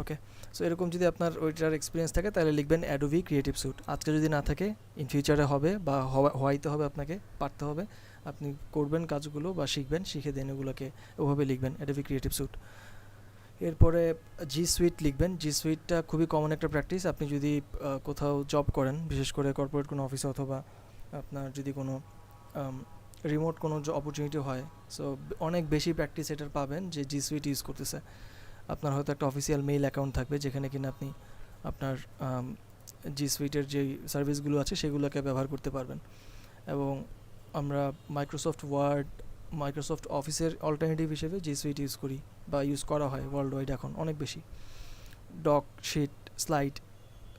ওকে, সো এরকম যদি আপনার ওইটার এক্সপিরিয়েন্স থাকে তাহলে লিখবেন অ্যাডোবি ক্রিয়েটিভ স্যুট। আজকে যদি না থাকে, ইন ফিউচারে হবে বা হওয়াইতে হবে, আপনাকে পারতে হবে, আপনি করবেন কাজগুলো বা শিখবেন, শিখে দেন এগুলোকে ওভাবে লিখবেন অ্যাডোবি ক্রিয়েটিভ স্যুট। এরপরে জি সুইট লিখবেন। জি সুইটটা খুবই কমন একটা প্র্যাকটিস। আপনি যদি কোথাও জব করেন, বিশেষ করে কর্পোরেট কোনো অফিসে, অথবা আপনার যদি কোনো রিমোট কোনো অপরচুনিটি হয়, সো অনেক বেশি প্র্যাকটিস এটার পাবেন যে জি সুইট ইউজ করতেছে। আপনার হয়তো একটা অফিসিয়াল মেইল অ্যাকাউন্ট থাকবে যেখানে কিনা আপনি আপনার জি সুইটের যেই সার্ভিসগুলো আছে সেগুলোকে ব্যবহার করতে পারবেন। এবং আমরা মাইক্রোসফট ওয়ার্ড, মাইক্রোসফট অফিসের অল্টারনেটিভ হিসেবে জি সুইট ইউজ করি বা ইউজ করা হয় ওয়ার্ল্ড ওয়াইড এখন অনেক বেশি। ডক, শিট, স্লাইড,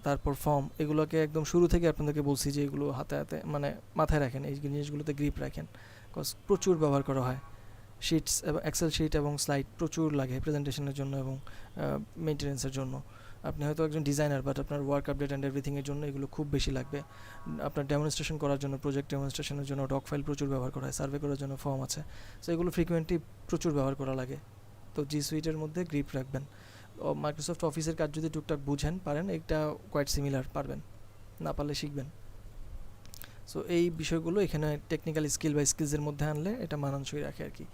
তারপর ফর্ম, এগুলোকে একদম শুরু থেকে আপনাদেরকে বলছি যে এগুলো হাতে হাতে মানে মাথায় রাখেন, এই জিনিসগুলোতে গ্রিপ রাখেন, বিকজ প্রচুর ব্যবহার করা হয়। শিটস এবং এক্সেল শিট এবং স্লাইড প্রচুর লাগে প্রেজেন্টেশনের জন্য এবং মেনটেন্যান্সের জন্য। আপনি হয়তো একজন ডিজাইনার, বাট আপনার ওয়ার্ক আপডেট অ্যান্ড এভরিথিংয়ের জন্য এগুলো খুব বেশি লাগবে। আপনার ডেমনস্ট্রেশন করার জন্য, প্রজেক্ট ডেমনস্ট্রেশনের জন্য ডক ফাইল প্রচুর ব্যবহার করা হয়, সার্ভে করার জন্য ফর্ম আছে, সো এগুলো ফ্রিকুয়েন্টলি প্রচুর ব্যবহার করা লাগে। তো জি সুইটের মধ্যে গ্রিপ রাখবেন। মাইক্রোসফট অফিসের কাজ যদি টুকটাক বুঝেন, পারেন, এটা কোয়াইট সিমিলার, পারবেন, না পারলে শিখবেন। সো এই বিষয়গুলো এখানে টেকনিক্যাল স্কিল বা স্কিলসের মধ্যে আনলে এটা মানানসই রাখে আর কি।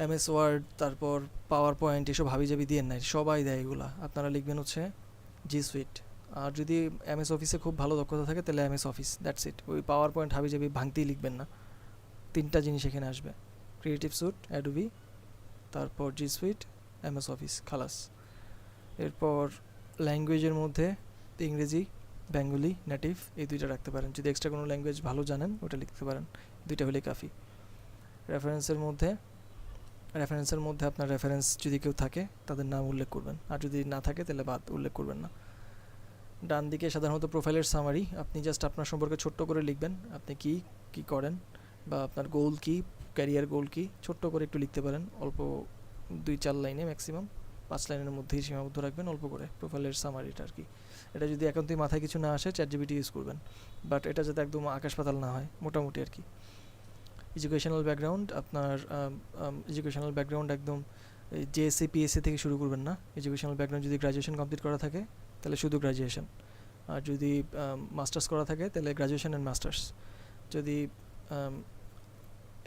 MS ওয়ার্ড, তারপর পাওয়ার পয়েন্ট, এসব হাবিজাবি দিয়ে নাই, সবাই দেয় এগুলা। আপনারা লিখবেন হচ্ছে জি সুইট। আর যদি MS অফিসে খুব ভালো দক্ষতা থাকে তাহলে MS অফিস, দ্যাটস ইট। ওই পাওয়ার পয়েন্ট হাবিজাবি ভাঙতেই লিখবেন না। 3টা জিনিস এখানে আসবে, ক্রিয়েটিভ স্যুট, অ্যাডোবি, তারপর জি সুইট, MS অফিস, খালাস। এরপর ল্যাঙ্গুয়েজের মধ্যে ইংরেজি, বেঙ্গলি, নেটিভ, এই 2টা রাখতে পারেন। যদি এক্সট্রা কোনো ল্যাঙ্গুয়েজ ভালো জানেন ওটা লিখতে পারেন, 2টা হলেই কাফি। রেফারেন্সের মধ্যে আপনার রেফারেন্স যদি কেউ থাকে তাদের নাম উল্লেখ করবেন, আর যদি না থাকে তাহলে বাদ, উল্লেখ করবেন না। ডান দিকে সাধারণত প্রোফাইলের সামারি, আপনি জাস্ট আপনার সম্পর্কে ছোট্ট করে লিখবেন, আপনি কি করেন বা আপনার গোল কি, ক্যারিয়ার গোল কি, ছোট্ট করে একটু লিখতে পারেন, অল্প 2-4 লাইনে ম্যাক্সিমাম, 5 লাইনের মধ্যেই সীমাবদ্ধ রাখবেন অল্প করে, প্রোফাইলের সামারিটা আর কি। এটা যদি একান্তই মাথায় কিছু না আসে চ্যাটজিপিটি ইউজ করবেন, বাট এটা যাতে একদম আকাশ পাতাল না হয়, মোটামুটি আর কি। এডুকেশনাল ব্যাকগ্রাউন্ড, আপনার এডুকেশনাল ব্যাকগ্রাউন্ড একদম জেএসসি পিএসসি থেকে শুরু করবেন না। এডুকেশনাল ব্যাকগ্রাউন্ড যদি গ্র্যাজুয়েশন কমপ্লিট করা থাকে তাহলে শুধু গ্র্যাজুয়েশন, আর যদি মাস্টার্স করা থাকে তাহলে গ্র্যাজুয়েশন অ্যান্ড মাস্টার্স। যদি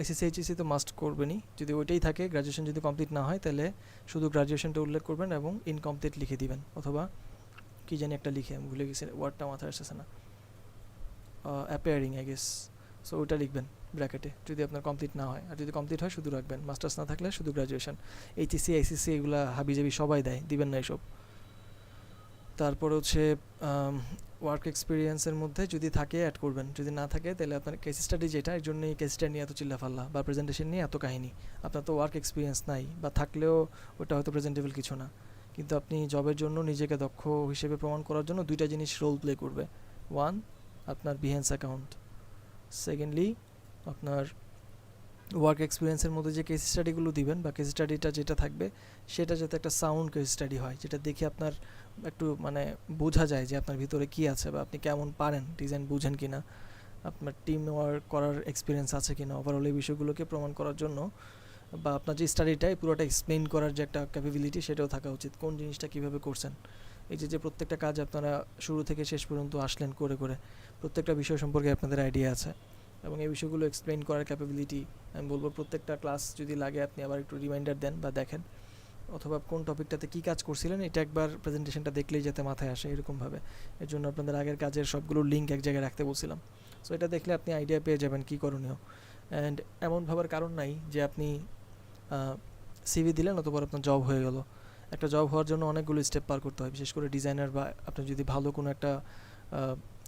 এসএসসি এইচএসসি তো মাস্ট করবেনই, যদি ওইটাই থাকে, গ্র্যাজুয়েশন যদি কমপ্লিট না হয় তাহলে শুধু গ্র্যাজুয়েশনটা উল্লেখ করবেন এবং ইনকমপ্লিট লিখে দিবেন, অথবা কী জানি একটা লিখে, আমি ভুলে গেছি, ওয়ার্ডটা মাথায় আসতেছে না, অ্যাপেয়ারিং আই গেস। সো ওটা লিখবেন ব্র্যাকেটে যদি আপনার কমপ্লিট না হয়, আর যদি কমপ্লিট হয় শুধু রাখবেন, মাস্টার্স না থাকলে শুধু গ্র্যাজুয়েশন। এইচএসসি আইসিসি এগুলো হাবিজাবি সবাই দেয়, দিবেন না এসব। তারপর হচ্ছে ওয়ার্ক এক্সপিরিয়েন্সের মধ্যে যদি থাকে অ্যাড করবেন, যদি না থাকে তাহলে আপনার কেস স্টাডি যেটা, এর জন্যই কেস স্টাডি নিয়ে এত চিল্লাফাল্লা বা প্রেজেন্টেশন নিয়ে এত কাহিনী। আপনার তো ওয়ার্ক এক্সপিরিয়েন্স নাই, বা থাকলেও ওটা হয়তো প্রেজেন্টেবল কিছু না, কিন্তু আপনি জবের জন্য নিজেকে দক্ষ হিসেবে প্রমাণ করার জন্য দুইটা জিনিস রোল প্লে করবে। ওয়ান, আপনার বিহেন্স অ্যাকাউন্ট, সেকেন্ডলি আপনার ওয়ার্ক এক্সপিরিয়েন্সের মধ্যে যে কেস স্টাডিগুলো দিবেন বা কেস স্টাডিটা যেটা থাকবে সেটা যাতে একটা সাউন্ড কেস স্টাডি হয়, যেটা দেখে আপনার একটু মানে বোঝা যায় যে আপনার ভিতরে কী আছে, বা আপনি কেমন পারেন, ডিজাইন বুঝেন কি না, আপনার টিম ওয়ার্ক করার এক্সপিরিয়েন্স আছে কি না, ওভারঅল এই বিষয়গুলোকে প্রমাণ করার জন্য, বা আপনার যে স্টাডিটাই পুরোটা এক্সপ্লেইন করার যে একটা ক্যাপাবিলিটি সেটাও থাকা উচিত, কোন জিনিসটা কীভাবে করছেন। এই যে প্রত্যেকটা কাজ আপনারা শুরু থেকে শেষ পর্যন্ত আসলেন করে করে, প্রত্যেকটা বিষয় সম্পর্কে আপনাদের আইডিয়া আছে, এবং এই বিষয়গুলো এক্সপ্লেইন করার ক্যাপাবিলিটি, আমি বলবো প্রত্যেকটা ক্লাস যদি লাগে আপনি আবার একটু রিমাইন্ডার দেন বা দেখেন, অথবা কোন টপিকটাতে কী কাজ করছিলেন এটা একবার প্রেজেন্টেশনটা দেখলেই যাতে মাথায় আসে এরকমভাবে। এর জন্য আপনাদের আগের কাজের সবগুলো লিঙ্ক এক জায়গায় রাখতে বলছিলাম। সো এটা দেখলে আপনি আইডিয়া পেয়ে যাবেন কী করণীয়। অ্যান্ড এমন ভাবার কারণ নাই যে আপনি সিভি দিলেন অথবা আপনার জব হয়ে গেল। একটা জব হওয়ার জন্য অনেকগুলো স্টেপ পার করতে হয়, বিশেষ করে ডিজাইনার, বা আপনি যদি ভালো কোনো একটা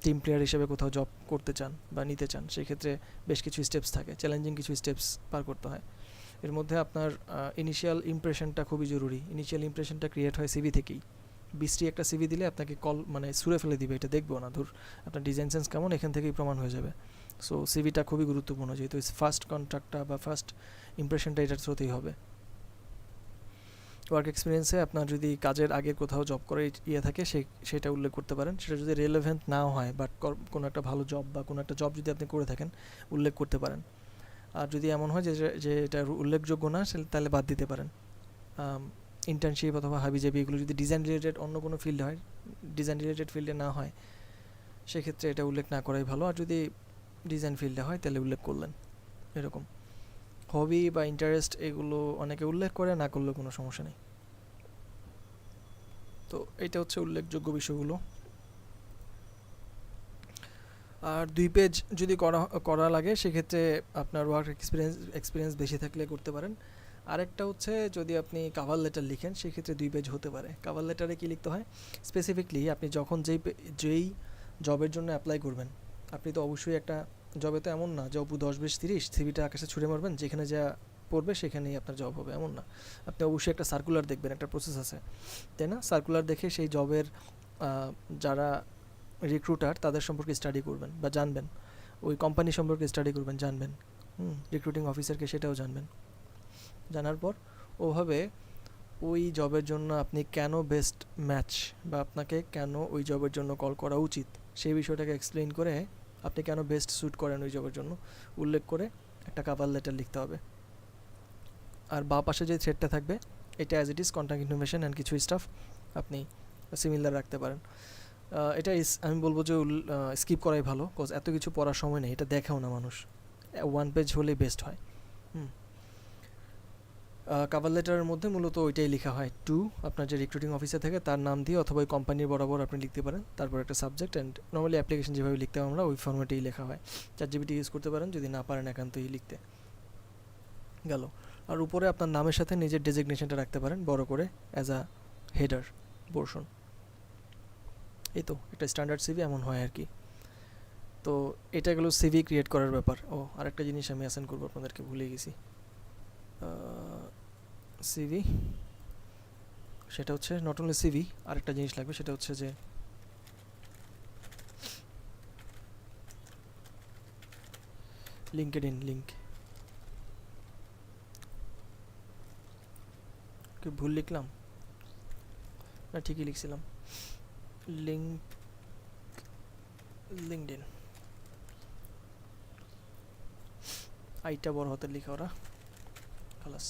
টিম প্লেয়ার হিসেবে কোথাও জব করতে চান বা নিতে চান, সেই ক্ষেত্রে বেশ কিছু স্টেপস থাকে, চ্যালেঞ্জিং কিছু স্টেপস পার করতে হয়। এর মধ্যে আপনার ইনিশিয়াল ইমপ্রেশনটা খুবই জরুরি। ইনিশিয়াল ইমপ্রেশনটা ক্রিয়েট হয় সিভি থেকেই। 20টি একটা সিভি দিলে আপনাকে মানে ছুঁড়ে ফেলে দিবে, এটা দেখবো না, ধর আপনার ডিজাইন সেন্স কেমন এখান থেকেই প্রমাণ হয়ে যাবে। সো সিভিটা খুবই গুরুত্বপূর্ণ, যেহেতু ফার্স্ট কন্ট্রাক্টটা বা ফার্স্ট ইমপ্রেশনটা এটার থ্রুতেই হবে। ওয়ার্ক এক্সপিরিয়েন্সে আপনার যদি কাজের আগে কোথাও জব করে থাকে সেটা উল্লেখ করতে পারেন। সেটা যদি রেলেভেন্ট নাও হয়, বাট কোনো একটা ভালো জব বা কোনো একটা জব যদি আপনি করে থাকেন উল্লেখ করতে পারেন। আর যদি এমন হয় যে এটা উল্লেখযোগ্য না, তাহলে বাদ দিতে পারেন। ইন্টার্নশিপ অথবা হাবিজাবি এগুলো যদি ডিজাইন রিলেটেড অন্য কোনো ফিল্ডে হয়, ডিজাইন রিলেটেড ফিল্ডে না হয়, সেক্ষেত্রে এটা উল্লেখ না করাই ভালো। আর যদি ডিজাইন ফিল্ডে হয় তাহলে উল্লেখ করলেন। এরকম হবি বা ইন্টারেস্ট এগুলো অনেকে উল্লেখ করে, না করলেও কোনো সমস্যা নেই। তো এটা হচ্ছে উল্লেখযোগ্য বিষয়গুলো। আর 2 পেজ যদি করা লাগে সেক্ষেত্রে আপনার ওয়ার্ক এক্সপিরিয়েন্স বেশি থাকলে করতে পারেন। আরেকটা হচ্ছে যদি আপনি কাভার লেটার লিখেন সেক্ষেত্রে 2 পেজ হতে পারে। কাভার লেটারে কী লিখতে হয়, স্পেসিফিকলি আপনি যখন যেই জবের জন্য অ্যাপ্লাই করবেন, আপনি তো অবশ্যই একটা জবে তো এমন না যে অপু 10-20-30 সিভিটা আকাশে ছুঁড়ে মারবেন, যেখানে যা পড়বে সেখানেই আপনার জব হবে, এমন না। আপনি অবশ্যই একটা সার্কুলার দেখবেন, একটা প্রসেস আছে, তাই না? সার্কুলার দেখে সেই জবের যারা রিক্রুটার তাদের সম্পর্কে স্টাডি করবেন বা জানবেন, ওই কোম্পানি সম্পর্কে স্টাডি করবেন, জানবেন, রিক্রুটিং অফিসারকে সেটাও জানবেন। জানার পর ওভাবে ওই জবের জন্য আপনি কেন বেস্ট ম্যাচ, বা আপনাকে কেন ওই জবের জন্য কল করা উচিত, সেই বিষয়টাকে এক্সপ্লেইন করে আপনি কেন বেস্ট স্যুট করেন ওই জবের জন্য উল্লেখ করে একটা কাভার লেটার লিখতে হবে। আর বাঁ পাশে যে থ্রেডটা থাকবে এটা as it is contact information and কিছু স্টাফ আপনি সিমিলার রাখতে পারেন। এটা আমি বলবো যে স্কিপ করাই ভালো, কজ এত কিছু পড়ার সময় নেই, এটা দেখাও না মানুষ, 1 পেজ হলেই বেস্ট হয়। কাভার লেটারের মধ্যে মূলত ওইটাই লেখা হয়, টু আপনার যে রিক্রুটিং অফিসার থাকে তার নাম দিয়ে অথবা ওই কোম্পানির বরাবর আপনি লিখতে পারেন, তারপর একটা সাবজেক্ট, অ্যান্ড নর্মালি অ্যাপ্লিকেশন যেভাবে লিখতে হয় আমরা ওই ফর্মেটেই লেখা হয়। চ্যাটজিপিটি ইউজ করতে পারেন যদি না পারেন একান্তই লিখতে গেল। আর উপরে আপনার নামের সাথে নিজের ডেজিগনেশনটা রাখতে পারেন বড় করে অ্যাজ আ হেডার পোর্শন। এই তো একটা স্ট্যান্ডার্ড সিভি এমন হয় আর কি। তো এটা গেলো সিভি ক্রিয়েট করার ব্যাপার। ও আরেকটা জিনিস আমি অ্যাসাইন করবো, আপনাদেরকে ভুলে গেছি। সিভি, সেটা হচ্ছে নট অনলি সিভি, আরেকটা জিনিস লাগবে, সেটা হচ্ছে যে লিঙ্কডইন লিঙ্ক। কি ভুল লিখলাম? না ঠিকই লিখছিলাম। লিঙ্ক লিঙ্কডইন আইটা বড় হাতের লেখা ওরা খালাস।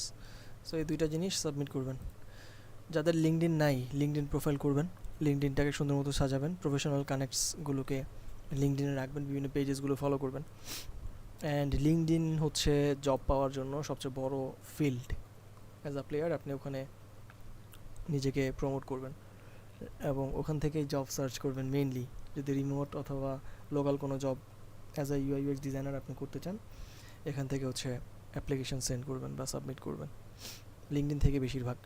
সো এই দুইটা জিনিস সাবমিট করবেন। যাদের লিঙ্কডইন নাই লিঙ্কডইন প্রোফাইল করবেন, লিঙ্কডইনটাকে সুন্দর মতো সাজাবেন, প্রফেশনাল কানেক্টসগুলোকে লিঙ্কডইনে রাখবেন, বিভিন্ন পেজেসগুলো ফলো করবেন। অ্যান্ড লিঙ্কডইন হচ্ছে জব পাওয়ার জন্য সবচেয়ে বড় ফিল্ড। অ্যাজ আ প্লেয়ার আপনি ওখানে নিজেকে প্রমোট করবেন এবং ওখান থেকেই জব সার্চ করবেন মেইনলি। যদি রিমোট অথবা লোকাল কোনো job as a UI UX designer আপনি করতে চান, এখান থেকে হচ্ছে অ্যাপ্লিকেশন সেন্ড করবেন বা সাবমিট করবেন লিঙ্কডইন থেকে বেশিরভাগ।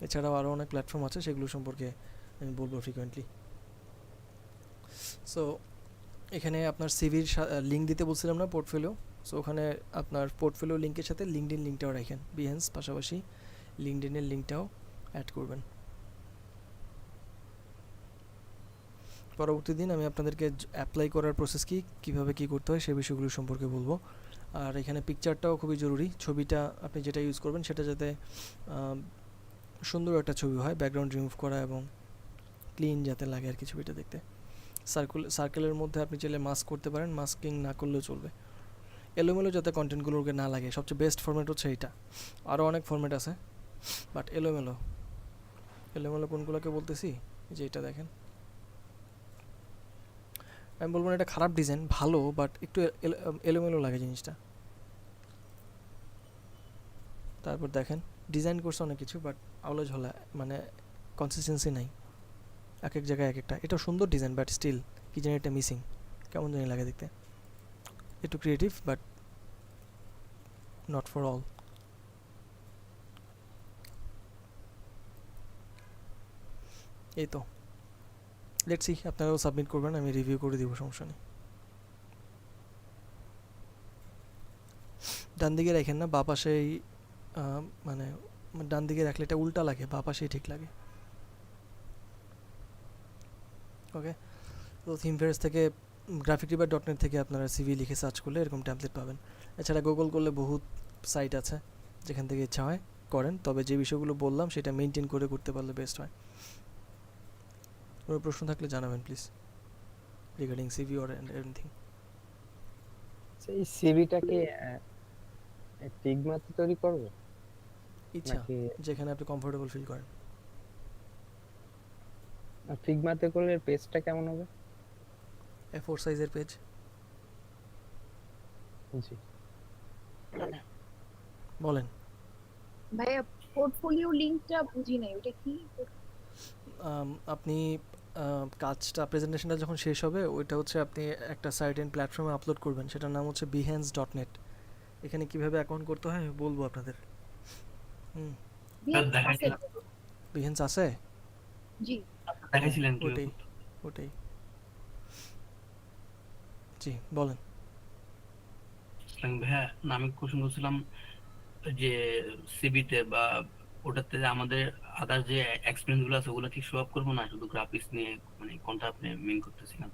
এছাড়াও আরও অনেক প্ল্যাটফর্ম আছে, সেগুলো সম্পর্কে আমি বলবো ফ্রিকোয়েন্টলি। সো এখানে আপনার সিভির লিঙ্ক দিতে বলছিলাম না, পোর্টফোলিও। সো ওখানে আপনার পোর্টফোলিও লিঙ্কের সাথে লিঙ্কডইন লিঙ্কটাও রাখেন, বিহেন্স পাশাপাশি লিঙ্কডইনের লিঙ্কটাও অ্যাড করবেন। পরবর্তী দিন আমি আপনাদেরকে অ্যাপ্লাই করার প্রসেস কীভাবে কী করতে হয় সে বিষয়গুলো সম্পর্কে বলবো। আর এখানে পিকচারটাও খুবই জরুরি। ছবিটা আপনি যেটা ইউজ করবেন সেটা যাতে সুন্দর একটা ছবি হয়, ব্যাকগ্রাউন্ড রিমুভ করা এবং ক্লিন যাতে লাগে আর কি ছবিটা দেখতে। সার্কেলের মধ্যে আপনি চাইলে মাস্ক করতে পারেন, মাস্কিং না করলেও চলবে। এলোমেলো যাতে কন্টেন্টগুলোকে না লাগে, সবচেয়ে বেস্ট ফরম্যাট হচ্ছে এইটা। আরও অনেক ফরম্যাট আছে বাট এলোমেলো এলোমেলো কোনগুলোকে বলতেছি, যে এটা দেখেন। আমি বলবো না এটা খারাপ ডিজাইন, ভালো, বাট একটু এলোমেলো লাগে জিনিসটা। তারপর দেখেন ডিজাইন করছে অনেক কিছু বাট আউলা ঝোলা, মানে কনসিস্টেন্সি নাই, এক এক জায়গায় এক একটা। এটা সুন্দর ডিজাইন বাট স্টিল কি জানি এটা মিসিং, কেমন জানি লাগে দেখতে। একটু creative but not for all. এই তো লেটস সি, আপনারাও সাবমিট করবেন, আমি রিভিউ করে দিব, সমস্যা নেই। ডান দিকে রাখেন না, বাঁ পাশেই মানে ডান দিকে রাখলে এটা উল্টা লাগে, বাঁ পাশেই ঠিক লাগে। ওকে, তো থিমফেয়ার্স থেকে graphicriver.net থেকে আপনারা সিভি লিখে সার্চ করলে এরকম ট্যাম্পলেট পাবেন। এছাড়া গুগল করলে বহুত সাইট আছে, যেখান থেকে ইচ্ছা হয় করেন, তবে যে বিষয়গুলো বললাম সেটা মেনটেন করে করতে পারলে বেস্ট হয়। কোনো প্রশ্ন থাকলে জানাবেন please regarding CV or anything. এই সিভিটাকে ফিগমাতে তৈরি করব ইচ্ছা, নাকি যেখানে আপনি কমফোর্টেবল ফিল করেন। ফিগমাতে করলে পেজটা কেমন হবে? A4 সাইজের পেজ। জি, বলেন। ভাইয়া পোর্টফোলিও লিংকটা বুঝি নাই, ওটা কি? আপনি কাজটা প্রেজেন্টেশনটা যখন শেষ হবে ওইটা হচ্ছে আপনি একটা সার্টেন প্ল্যাটফর্মে আপলোড করবেন, সেটার নাম হচ্ছে behance.net। এখানে কিভাবে অ্যাকাউন্ট করতে হয় আমি বলবো আপনাদের। আছে? behance আছে, জি। দেখাইছিলেন কি? ওটাই ওটাই। জি বলেন। ভাইয়া না, আমি কোশ্চেন করছিলাম যে সিবিতে বা ওটাতে যে আমাদের আদার যে এক্সপেরিয়েন্স গুলো আছে ওগুলো কি শো আপ করবো, না শুধু গ্রাফিক্স নিয়ে, মানে কোনটা আপনি মেইন করতেছিলেন?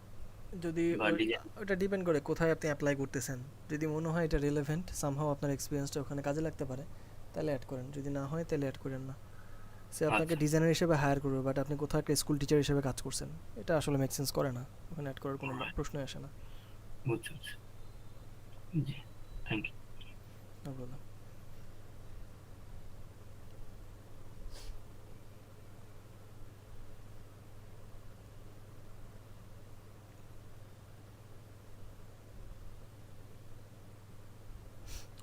যদি বা ডিজাইন? ওটা ডিপেন্ড করে কোথায় আপনি অ্যাপ্লাই করতেছেন। যদি মনে হয় এটা রিলেভেন্ট, সামহাও আপনার এক্সপিরিয়েন্সটা ওখানে কাজে লাগতে পারে, তাহলে অ্যাড করেন। যদি না হয় তাহলে অ্যাড করেন না। সে আপনাকে আচ্ছা। ডিজাইনার হিসেবে হায়ার করবে, বাট আপনি কোথাও একটা স্কুল টিচার হিসেবে কাজ করছেন, এটা আসলে মেক সেন্স করে না, ওখানে অ্যাড করার কোনো প্রশ্নই আসে না। বুঝছি বুঝছি। জি, thank you. No problem.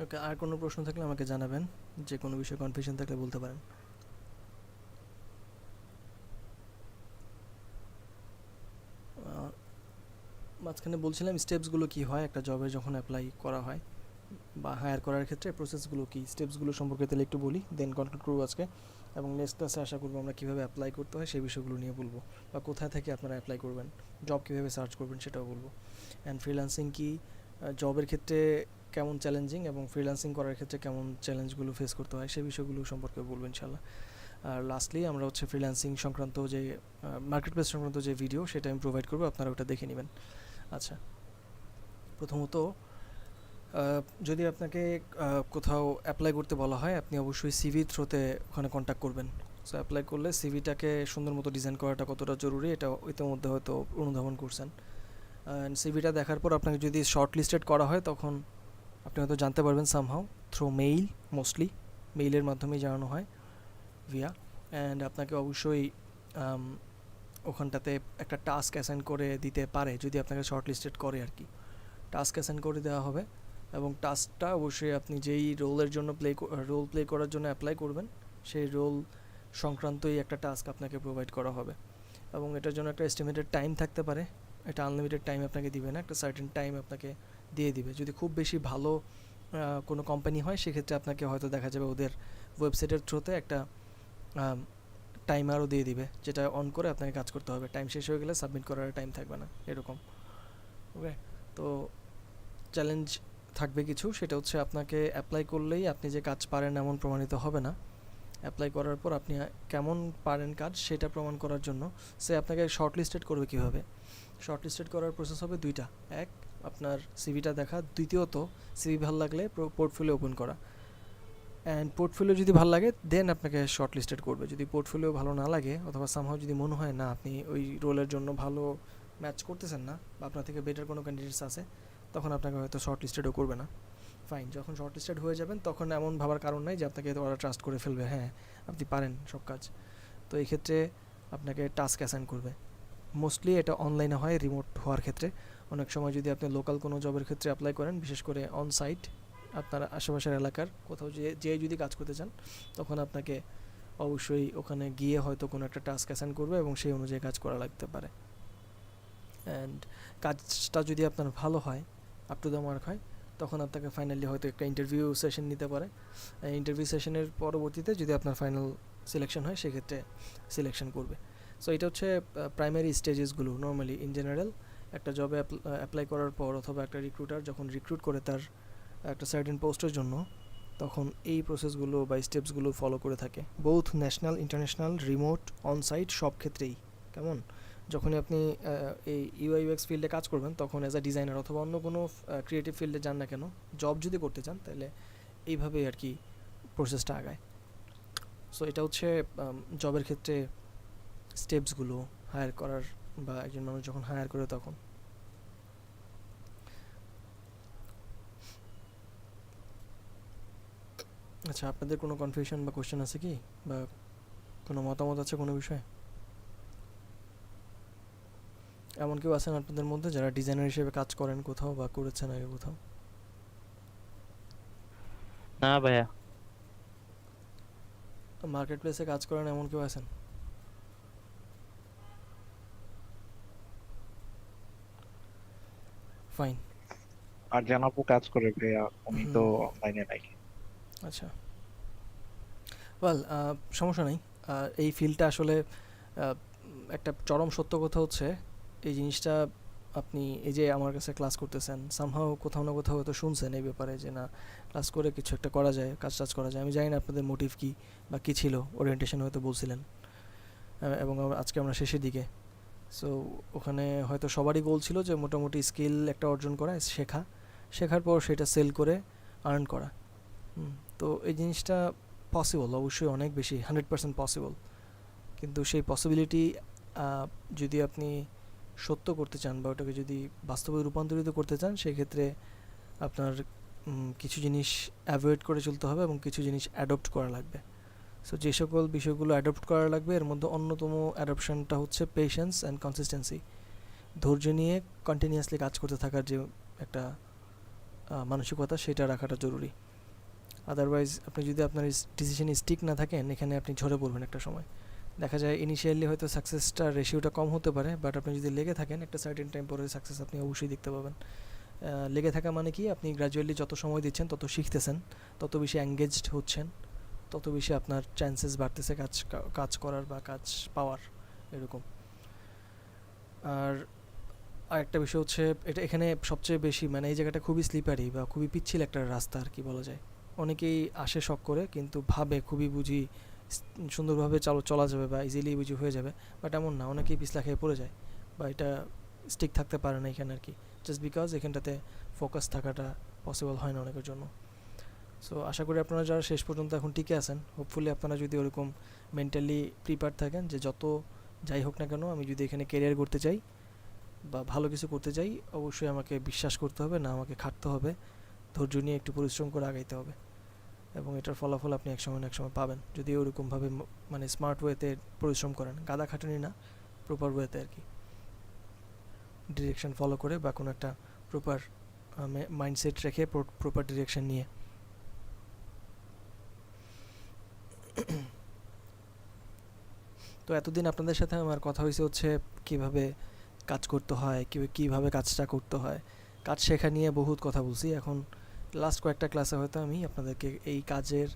Okay, আর কোনো প্রশ্ন থাকলে আমাকে জানাবেন, যে কোনো বিষয়ে কনফিউশন থাকলে বলতে পারেন। মাঝখানে বলছিলাম স্টেপসগুলো কি হয় একটা জবে যখন অ্যাপ্লাই করা হয় বা হায়ার করার ক্ষেত্রে প্রসেসগুলো কি, স্টেপসগুলো সম্পর্কে তাহলে একটু বলি, দেন কনক্লুড করবো আজকে। এবং নেক্সট ক্লাসে আশা করবো আমরা কীভাবে অ্যাপ্লাই করতে হয় সেই বিষয়গুলো নিয়ে বলবো, বা কোথায় থেকে আপনারা অ্যাপ্লাই করবেন, জব কীভাবে সার্চ করবেন সেটাও বলবো। অ্যান্ড ফ্রিল্যান্সিং কি, জবের ক্ষেত্রে কেমন চ্যালেঞ্জিং এবং ফ্রিল্যান্সিং করার ক্ষেত্রে কেমন চ্যালেঞ্জগুলো ফেস করতে হয় সেই বিষয়গুলো সম্পর্কে বলবো ইনশাল্লাহ। আর লাস্টলি আমরা হচ্ছে ফ্রিল্যান্সিং সংক্রান্ত যে মার্কেট প্লেস সংক্রান্ত যে ভিডিও সেটা আমি প্রোভাইড করবো, আপনারা ওটা দেখে নেবেন। আচ্ছা, প্রথমত যদি আপনাকে কোথাও অ্যাপ্লাই করতে বলা হয় আপনি অবশ্যই সিভি থ্রুতে ওখানে কন্ট্যাক্ট করবেন। সো অ্যাপ্লাই করলে সিভিটাকে সুন্দর মতো ডিজাইন করাটা কতটা জরুরি এটা ইতিমধ্যে হয়তো অনুধাবন করছেন। অ্যান্ড সিভিটা দেখার পর আপনাকে যদি শর্ট লিস্টেড করা হয় তখন আপনি হয়তো জানতে পারবেন সামহাউ থ্রু মেইল, মোস্টলি মেইলের মাধ্যমেই জানানো হয় ভিয়া। অ্যান্ড আপনাকে অবশ্যই ওখানটাতে একটা টাস্ক অ্যাসাইন করে দিতে পারে যদি আপনাকে শর্ট লিস্টেড করে আর কি। টাস্ক অ্যাসাইন করে দেওয়া হবে এবং টাস্কটা অবশ্যই আপনি যেই রোলের জন্য রোল প্লে করার জন্য অ্যাপ্লাই করবেন সেই রোল সংক্রান্তই একটা টাস্ক আপনাকে প্রোভাইড করা হবে এবং এটার জন্য একটা এস্টিমেটেড টাইম থাকতে পারে। এটা আনলিমিটেড টাইম আপনাকে দিবে না, একটা সার্টেন টাইম আপনাকে দিয়ে দিবে। যদি খুব বেশি ভালো কোনো কোম্পানি হয় সেক্ষেত্রে আপনাকে হয়তো দেখা যাবে ওদের ওয়েবসাইটের থ্রুতে একটা টাইমারও দিয়ে দিবে যেটা অন করে আপনাকে কাজ করতে হবে। টাইম শেষ হয়ে গেলে সাবমিট করার টাইম থাকবে না এরকম। ওকে, তো চ্যালেঞ্জ থাকবে কিছু, সেটা হচ্ছে আপনাকে অ্যাপ্লাই করলেই আপনি যে কাজ পারেন এমন প্রমাণিত হবে না। অ্যাপ্লাই করার পর আপনি কেমন পারেন কাজ সেটা প্রমাণ করার জন্য সে আপনাকে শর্ট লিস্টেড করবে কীভাবে। শর্ট লিস্টেড করার প্রসেস হবে দুইটা, এক আপনার সিভিটা দেখা, দ্বিতীয়ত সিভি ভালো লাগলে পোর্টফোলিও ওপেন করা। অ্যান্ড পোর্টফোলিও যদি ভালো লাগে দেন আপনাকে শর্ট লিস্টেড করবে। যদি পোর্টফোলিও ভালো না লাগে অথবা সামহাও যদি মনে হয় না আপনি ওই রোলের জন্য ভালো ম্যাচ করতেছেন না বা আপনার থেকে বেটার কোনো ক্যান্ডিডেটস আছে তখন আপনাকে হয়তো শর্ট লিস্টেডও করবে না। ফাইন, যখন শর্ট লিস্টেড হয়ে যাবেন তখন এমন ভাবার কারণ নাই যে আপনাকে ওরা ট্রাস্ট করে ফেলবে, হ্যাঁ আপনি পারেন সব কাজ। তো এই ক্ষেত্রে আপনাকে টাস্ক অ্যাসাইন করবে। মোস্টলি এটা অনলাইনে হয় রিমোট হওয়ার ক্ষেত্রে। অনেক সময় যদি আপনি লোকাল কোনো জবের ক্ষেত্রে অ্যাপ্লাই করেন, বিশেষ করে অন সাইট আপনার আশেপাশের এলাকার কোথাও যে যদি কাজ করতে চান তখন আপনাকে অবশ্যই ওখানে গিয়ে হয়তো কোনো একটা টাস্ক অ্যাসাইন করবে এবং সেই অনুযায়ী কাজ করা লাগতে পারে। অ্যান্ড কাজটা যদি আপনার ভালো হয়, আপ টু দ্য মার্ক হয়, তখন আপনাকে ফাইনালি হয়তো একটা ইন্টারভিউ সেশন নিতে পারে। ইন্টারভিউ সেশনের পরবর্তীতে যদি আপনার ফাইনাল সিলেকশন হয় সেক্ষেত্রে সিলেকশন করবে। সো এটা হচ্ছে প্রাইমারি স্টেজেসগুলো। নর্মালি ইন জেনারেল একটা জবে অ্যাপ্লাই করার পর অথবা একটা রিক্রুটার যখন রিক্রুট করে তার একটা সার্টেন পোস্টের জন্য তখন এই প্রসেসগুলো বা স্টেপসগুলো ফলো করে থাকে, both national, international, remote, on site সব ক্ষেত্রেই। কেমন, যখনই আপনি এই ইউআই ইউএক্স ফিল্ডে কাজ করবেন তখন অ্যাজ আ ডিজাইনার অথবা অন্য কোনো ক্রিয়েটিভ ফিল্ডে যান না কেন, জব যদি করতে চান তাহলে এইভাবেই আর কি প্রসেসটা আগায়। সো এটা হচ্ছে জবের ক্ষেত্রে স্টেপসগুলো হায়ার করার বা একজন মানুষ যখন হায়ার করে তখন। আচ্ছা, আপনাদের কোনো কনফিউশন বা কোশ্চেন আছে কি, বা কোনো মতামত আছে কোনো বিষয়ে? এমন কেউ আছেন আপনাদের মধ্যে যারা ডিজাইনার হিসেবে কাজ করেন কোথাও বা করেছেন আগে কোথাও? না ভাইয়া। মার্কেট প্লেসে কাজ করেন এমন কেউ আছেন? ফাইন। আর জানাবো কাজ করে ভাইয়া, উনি তো অনলাইনে নাই। আচ্ছা, ওয়েল সমস্যা নেই। এই ফিল্ডটা আসলে একটা চরম সত্য কথা হচ্ছে এই জিনিসটা আপনি এই যে আমার কাছে ক্লাস করতেছেন সামহাও কোথাও না কোথাও হয়তো শুনছেন এই ব্যাপারে যে না ক্লাস করে কিছু একটা করা যায়, কাজ করা যায়। আমি জানি না আপনাদের মোটিভ কী বা কী ছিল, ওরিয়েন্টেশন হয়তো বলছিলেন এবং আজকে আমরা শেষের দিকে। সো ওখানে হয়তো সবারই গোল ছিল যে মোটামুটি স্কিল একটা অর্জন করা, শেখার পর সেটা সেল করে আর্ন করা। তো এই জিনিসটা পসিবল, অবশ্যই অনেক বেশি, 100% পসিবল। কিন্তু সেই পসিবিলিটি যদি আপনি সত্য করতে চান বা ওটাকে যদি বাস্তবে রূপান্তরিত করতে চান সেক্ষেত্রে আপনার কিছু জিনিস অ্যাভয়েড করে চলতে হবে এবং কিছু জিনিস অ্যাডপ্ট করা লাগবে। সো যে সকল বিষয়গুলো অ্যাডপ্ট করা লাগবে এর মধ্যে অন্যতম অ্যাডপশনটা হচ্ছে পেশেন্স অ্যান্ড কনসিস্টেন্সি। ধৈর্য নিয়ে কন্টিনিউয়াসলি কাজ করতে থাকার যে একটা মানসিকতা সেটা রাখাটা জরুরি। আদারওয়াইজ আপনি যদি আপনার ডিসিশনে স্টিক না থাকেন এখানে আপনি ঝরে পড়বেন একটা সময়। দেখা যায় ইনিশিয়ালি হয়তো সাকসেসটার রেশিওটা কম হতে পারে, বাট আপনি যদি লেগে থাকেন একটা সার্টেন টাইম পরে সাকসেস আপনি অবশ্যই দেখতে পাবেন। লেগে থাকা মানে কি, আপনি গ্র্যাজুয়ালি যত সময় দিচ্ছেন তত শিখতেছেন, তত বেশি এঙ্গেজড হচ্ছেন, তত বেশি আপনার চান্সেস বাড়তেছে কাজ করার বা কাজ পাওয়ার এরকম। আর আরেকটা বিষয় হচ্ছে এটা এখানে সবচেয়ে বেশি মানে এই জায়গাটা খুবই স্লিপারি বা খুবই পিচ্ছিল একটা রাস্তা আর কি বলা যায়। অনেকেই আসে শখ করে কিন্তু ভাবে খুবই বুঝি সুন্দরভাবে চলা যাবে বা ইজিলি বুঝি হয়ে যাবে, বাট এমন না, অনেকেই পিছলা খেয়ে পড়ে যায় বা এটা স্টিক থাকতে পারে না এখানে আর কি, জাস্ট বিকজ এখানটাতে ফোকাস থাকাটা পসিবল হয় না অনেকের জন্য। সো আশা করি আপনারা যারা শেষ পর্যন্ত এখন টিকে আছেন, হোপফুলি আপনারা যদি ওরকম মেন্টালি প্রিপেয়ার থাকেন যে যত যাই হোক না কেন আমি যদি এখানে ক্যারিয়ার করতে চাই বা ভালো কিছু করতে চাই, অবশ্যই আমাকে বিশ্বাস করতে হবে, না আমাকে খাটতে হবে, ধৈর্য নিয়ে একটু পরিশ্রম করে আগাইতে হবে, এবং এটার ফলাফল আপনি একসময় না একসময় পাবেন যদি ওরকমভাবে মানে স্মার্ট ওয়েতে পরিশ্রম করেন, গাদা খাটুনি না, প্রপার ওয়েতে আর কি, ডিরেকশন ফলো করে বা কোনো একটা প্রপার মাইন্ডসেট রেখে প্রপার ডিরেকশন নিয়ে। তো এতদিন আপনাদের সাথে আমার কথা হয়েছে হচ্ছে কিভাবে কাজ করতে হয়, কীভাবে কাজটা করতে হয়, কাজ শেখা নিয়ে বহুত কথা বলছি। এখন লাস্ট কয়েকটা ক্লাসে হয়তো আমি আপনাদেরকে এই কাজের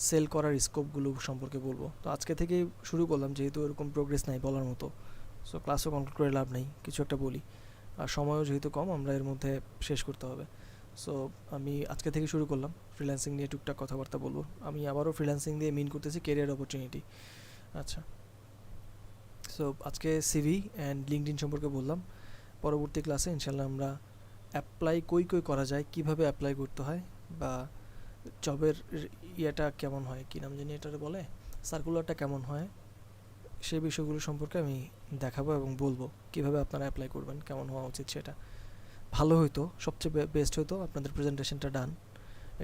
সেল করার স্কোপগুলো সম্পর্কে বলবো। তো আজকে থেকেই শুরু করলাম, যেহেতু এরকম প্রোগ্রেস নাই বলার মতো, সো ক্লাসও কমপ্লিট করে লাভ নেই, কিছু একটা বলি, আর সময়ও যেহেতু কম আমরা এর মধ্যে শেষ করতে হবে। সো আমি আজকে থেকে শুরু করলাম ফ্রিল্যান্সিং নিয়ে টুকটাক কথাবার্তা বলবো। আমি আবারও ফ্রিল্যান্সিং দিয়ে মিন করতেছি ক্যারিয়ার অপরচুনিটি। আচ্ছা, সো আজকে সিভি অ্যান্ড লিঙ্কডইন সম্পর্কে বললাম। পরবর্তী ক্লাসে ইনশাল্লাহ আমরা অ্যাপ্লাই কই করা যায়, কিভাবে অ্যাপ্লাই করতে হয়, বা জবের ইয়েটা কেমন হয়, কী নাম জানি এটার বলে, সার্কুলারটা কেমন হয়, সেই বিষয়গুলো সম্পর্কে আমি দেখাবো এবং বলবো কিভাবে আপনারা অ্যাপ্লাই করবেন, কেমন হওয়া উচিত সেটা। ভালো হইতো, সবচেয়ে বেস্ট হইতো আপনাদের প্রেজেন্টেশনটা ডান,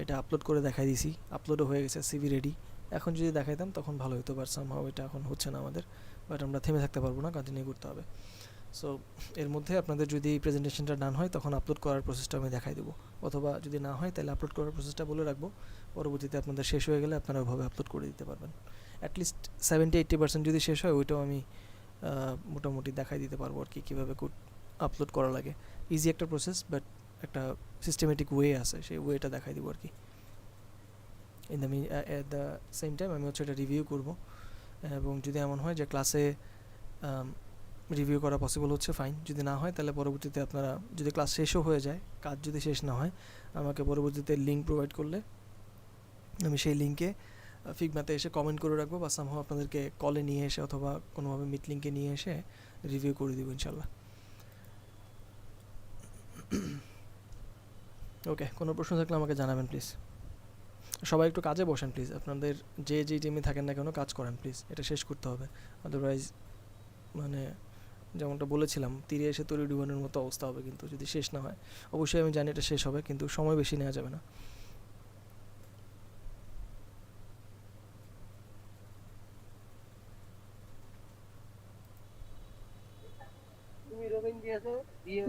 এটা আপলোড করে দেখাই দিছি, আপলোডও হয়ে গেছে, সিভি রেডি। এখন যদি দেখাইতাম তখন ভালো হতো, বাট সামহাও এটা এখন হচ্ছে না আমাদের, বাট আমরা থেমে থাকতে পারবো না, কন্টিনিউ করতে হবে। সো এর মধ্যে আপনাদের যদি প্রেজেন্টেশনটা ডান হয় তখন আপলোড করার প্রসেসটা আমি দেখাই দেবো, অথবা যদি না হয় তাহলে আপলোড করার প্রসেসটা বলে রাখবো, পরবর্তীতে আপনাদের শেষ হয়ে গেলে আপনারা ওইভাবে আপলোড করে দিতে পারবেন। অ্যাটলিস্ট 70-80% যদি শেষ হয় ওইটাও আমি মোটামুটি দেখাই দিতে পারবো আর কি, কীভাবে আপলোড করা লাগে। ইজি একটা প্রসেস, বাট একটা সিস্টেমেটিক ওয়ে আছে, সেই ওয়েটা দেখাই দিব আর কি। অ্যাট দ্য সেম টাইম আমি হচ্ছে এটা রিভিউ করবো, এবং যদি এমন হয় যে ক্লাসে রিভিউ করা পসিবল হচ্ছে ফাইন, যদি না হয় তাহলে পরবর্তীতে আপনারা, যদি ক্লাস শেষও হয়ে যায়, কাজ যদি শেষ না হয়, আমাকে পরবর্তীতে লিঙ্ক প্রোভাইড করলে আমি সেই লিঙ্কে ফিগমাতে এসে কমেন্ট করে রাখবো, বা সামহাও আপনাদেরকে কলে নিয়ে এসে অথবা কোনোভাবে মিট লিঙ্কে নিয়ে এসে রিভিউ করে দিব ইনশাল্লাহ। ওকে, কোনো প্রশ্ন থাকলে আমাকে জানাবেন প্লিজ। সবাই একটু কাজে বসেন প্লিজ, আপনাদের যে টিমে থাকেন না কেন কাজ করেন প্লিজ, এটা শেষ করতে হবে, আদারওয়াইজ মানে যেমনটা বলেছিলাম তীরে এসে তরি ডুবানোর মতো অবস্থা হবে কিন্তু যদি শেষ না হয়। অবশ্যই আমি জানি এটা শেষ হবে, কিন্তু সময় বেশি নেওয়া যাবে না।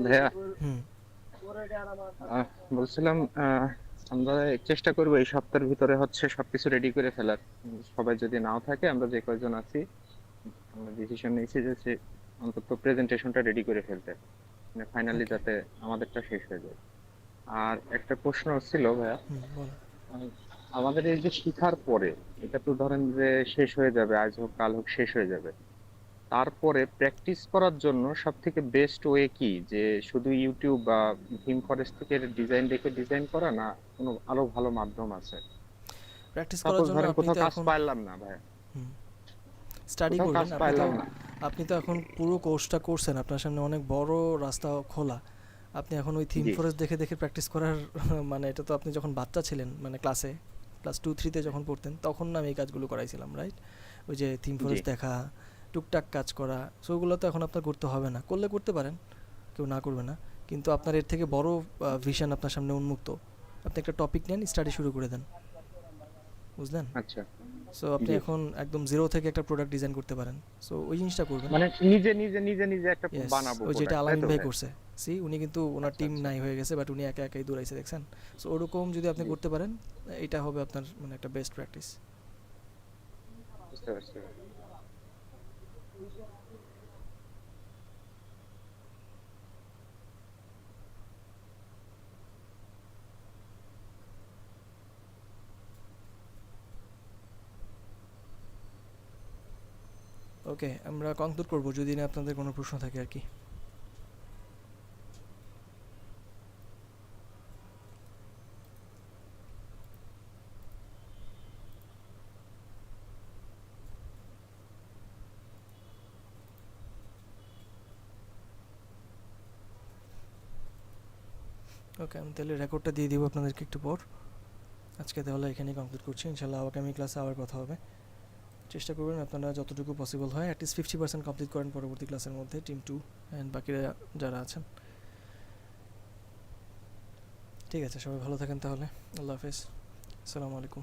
ভাইয়া হুম, বলছিলাম আমরা চেষ্টা করবো এই সপ্তাহের ভিতরে হচ্ছে সবকিছু রেডি করে ফেলার। সবাই যদি নাও থাকে, আমরা যে কয়জন আছি আমরা ডিসিশন নিয়েছি যে অন্তত প্রেজেন্টেশনটা রেডি করে ফেলতে, মানে ফাইনালি ওকে, যাতে আমাদেরটা শেষ হয়ে যায়। আর একটা প্রশ্ন ছিল ভাইয়া, বলো। আহ, আমাদের এই যে শিখার পরে, এটা তো ধরেন যে শেষ হয়ে যাবে, আজ হোক কাল হোক শেষ হয়ে যাবে, তারপরে প্র্যাকটিস করার জন্য সব থেকে বেস্ট ওয়ে কি? যে শুধু ইউটিউব বা থিম ফরেস্ট থেকে ডিজাইন দেখে ডিজাইন করা, না কোনো আরো ভালো মাধ্যম আছে? প্র্যাকটিস করার সাপোজ জন্য ধরেন আপনি কোথাও তো কাজ এখন পাইলাম না ভাই, স্টাডি কোথাও কাজ করবেন, পাইলাম না। আপনি তো এখন পুরো কোর্সটা করছেন, আপনার সামনে অনেক বড় রাস্তা খোলা। আপনি এখন ওই থিম জি ফরেস্ট দেখে দেখে প্র্যাকটিস করার মানে এটা তো আপনি যখন বাচ্চা ছিলেন, মানে ক্লাস 2-3-তে যখন পড়তেন তখন না আমি এই কাজগুলো করাইছিলাম, রাইট? ওই যে থিম জি ফরেস্ট দেখা, টুকটাক কাজ করা, সো ওগুলো তো এখন আপনার করতে হবে না, করলে করতে পারেন, কেউ না করবে না, কিন্তু আপনার এর থেকে বড় ভিশন আপনার সামনে উন্মুক্ত। আপনি একটা টপিক নেন, স্টাডি শুরু করে দেন, বুঝলেন? আচ্ছা। সো আপনি জি, এখন একদম জিরো থেকে একটা প্রোডাক্ট ডিজাইন করতে পারেন, সো ওই জিনিসটা করবেন। মানে নিজে নিজে নিজে নিজে একটা ইয়েস, বানাবো ওই যেটা প্রোডাক্ট, তাই আলামিন তো ভাই ভাই? করছে, সি উনি কিন্তু ওনার আচ্ছা টিম আচ্ছা। নাই হয়ে গেছে, বাট উনি একা একাই দৌড়াইছে, দেখছেন? সো ওরকম যদি আপনি জি, করতে পারেন, এটা হবে আপনার মানে একটা বেস্ট প্র্যাকটিস। বুঝতে পারছি। ওকে, আমরা কনক্লুড করবো যদি না আপনাদের কোনো প্রশ্ন থাকে আর কি। ওকে, আমি তাহলে রেকর্ডটা দিয়ে দিব আপনাদেরকে একটু পর। আজকে তাহলে এখানেই কমপ্লিট করছি, ইনশাল্লাহ আগামী ক্লাসে আবার কথা হবে। চেষ্টা করবেন আপনারা যতটুকু পসিবল হয় অ্যাটলিস্ট 50% কমপ্লিট করেন পরবর্তী ক্লাসের মধ্যে, টিম 2 অ্যান্ড বাকিরা যারা আছেন। ঠিক আছে, সবাই ভালো থাকেন তাহলে। আল্লাহ হাফেজ, আসসালামু আলাইকুম।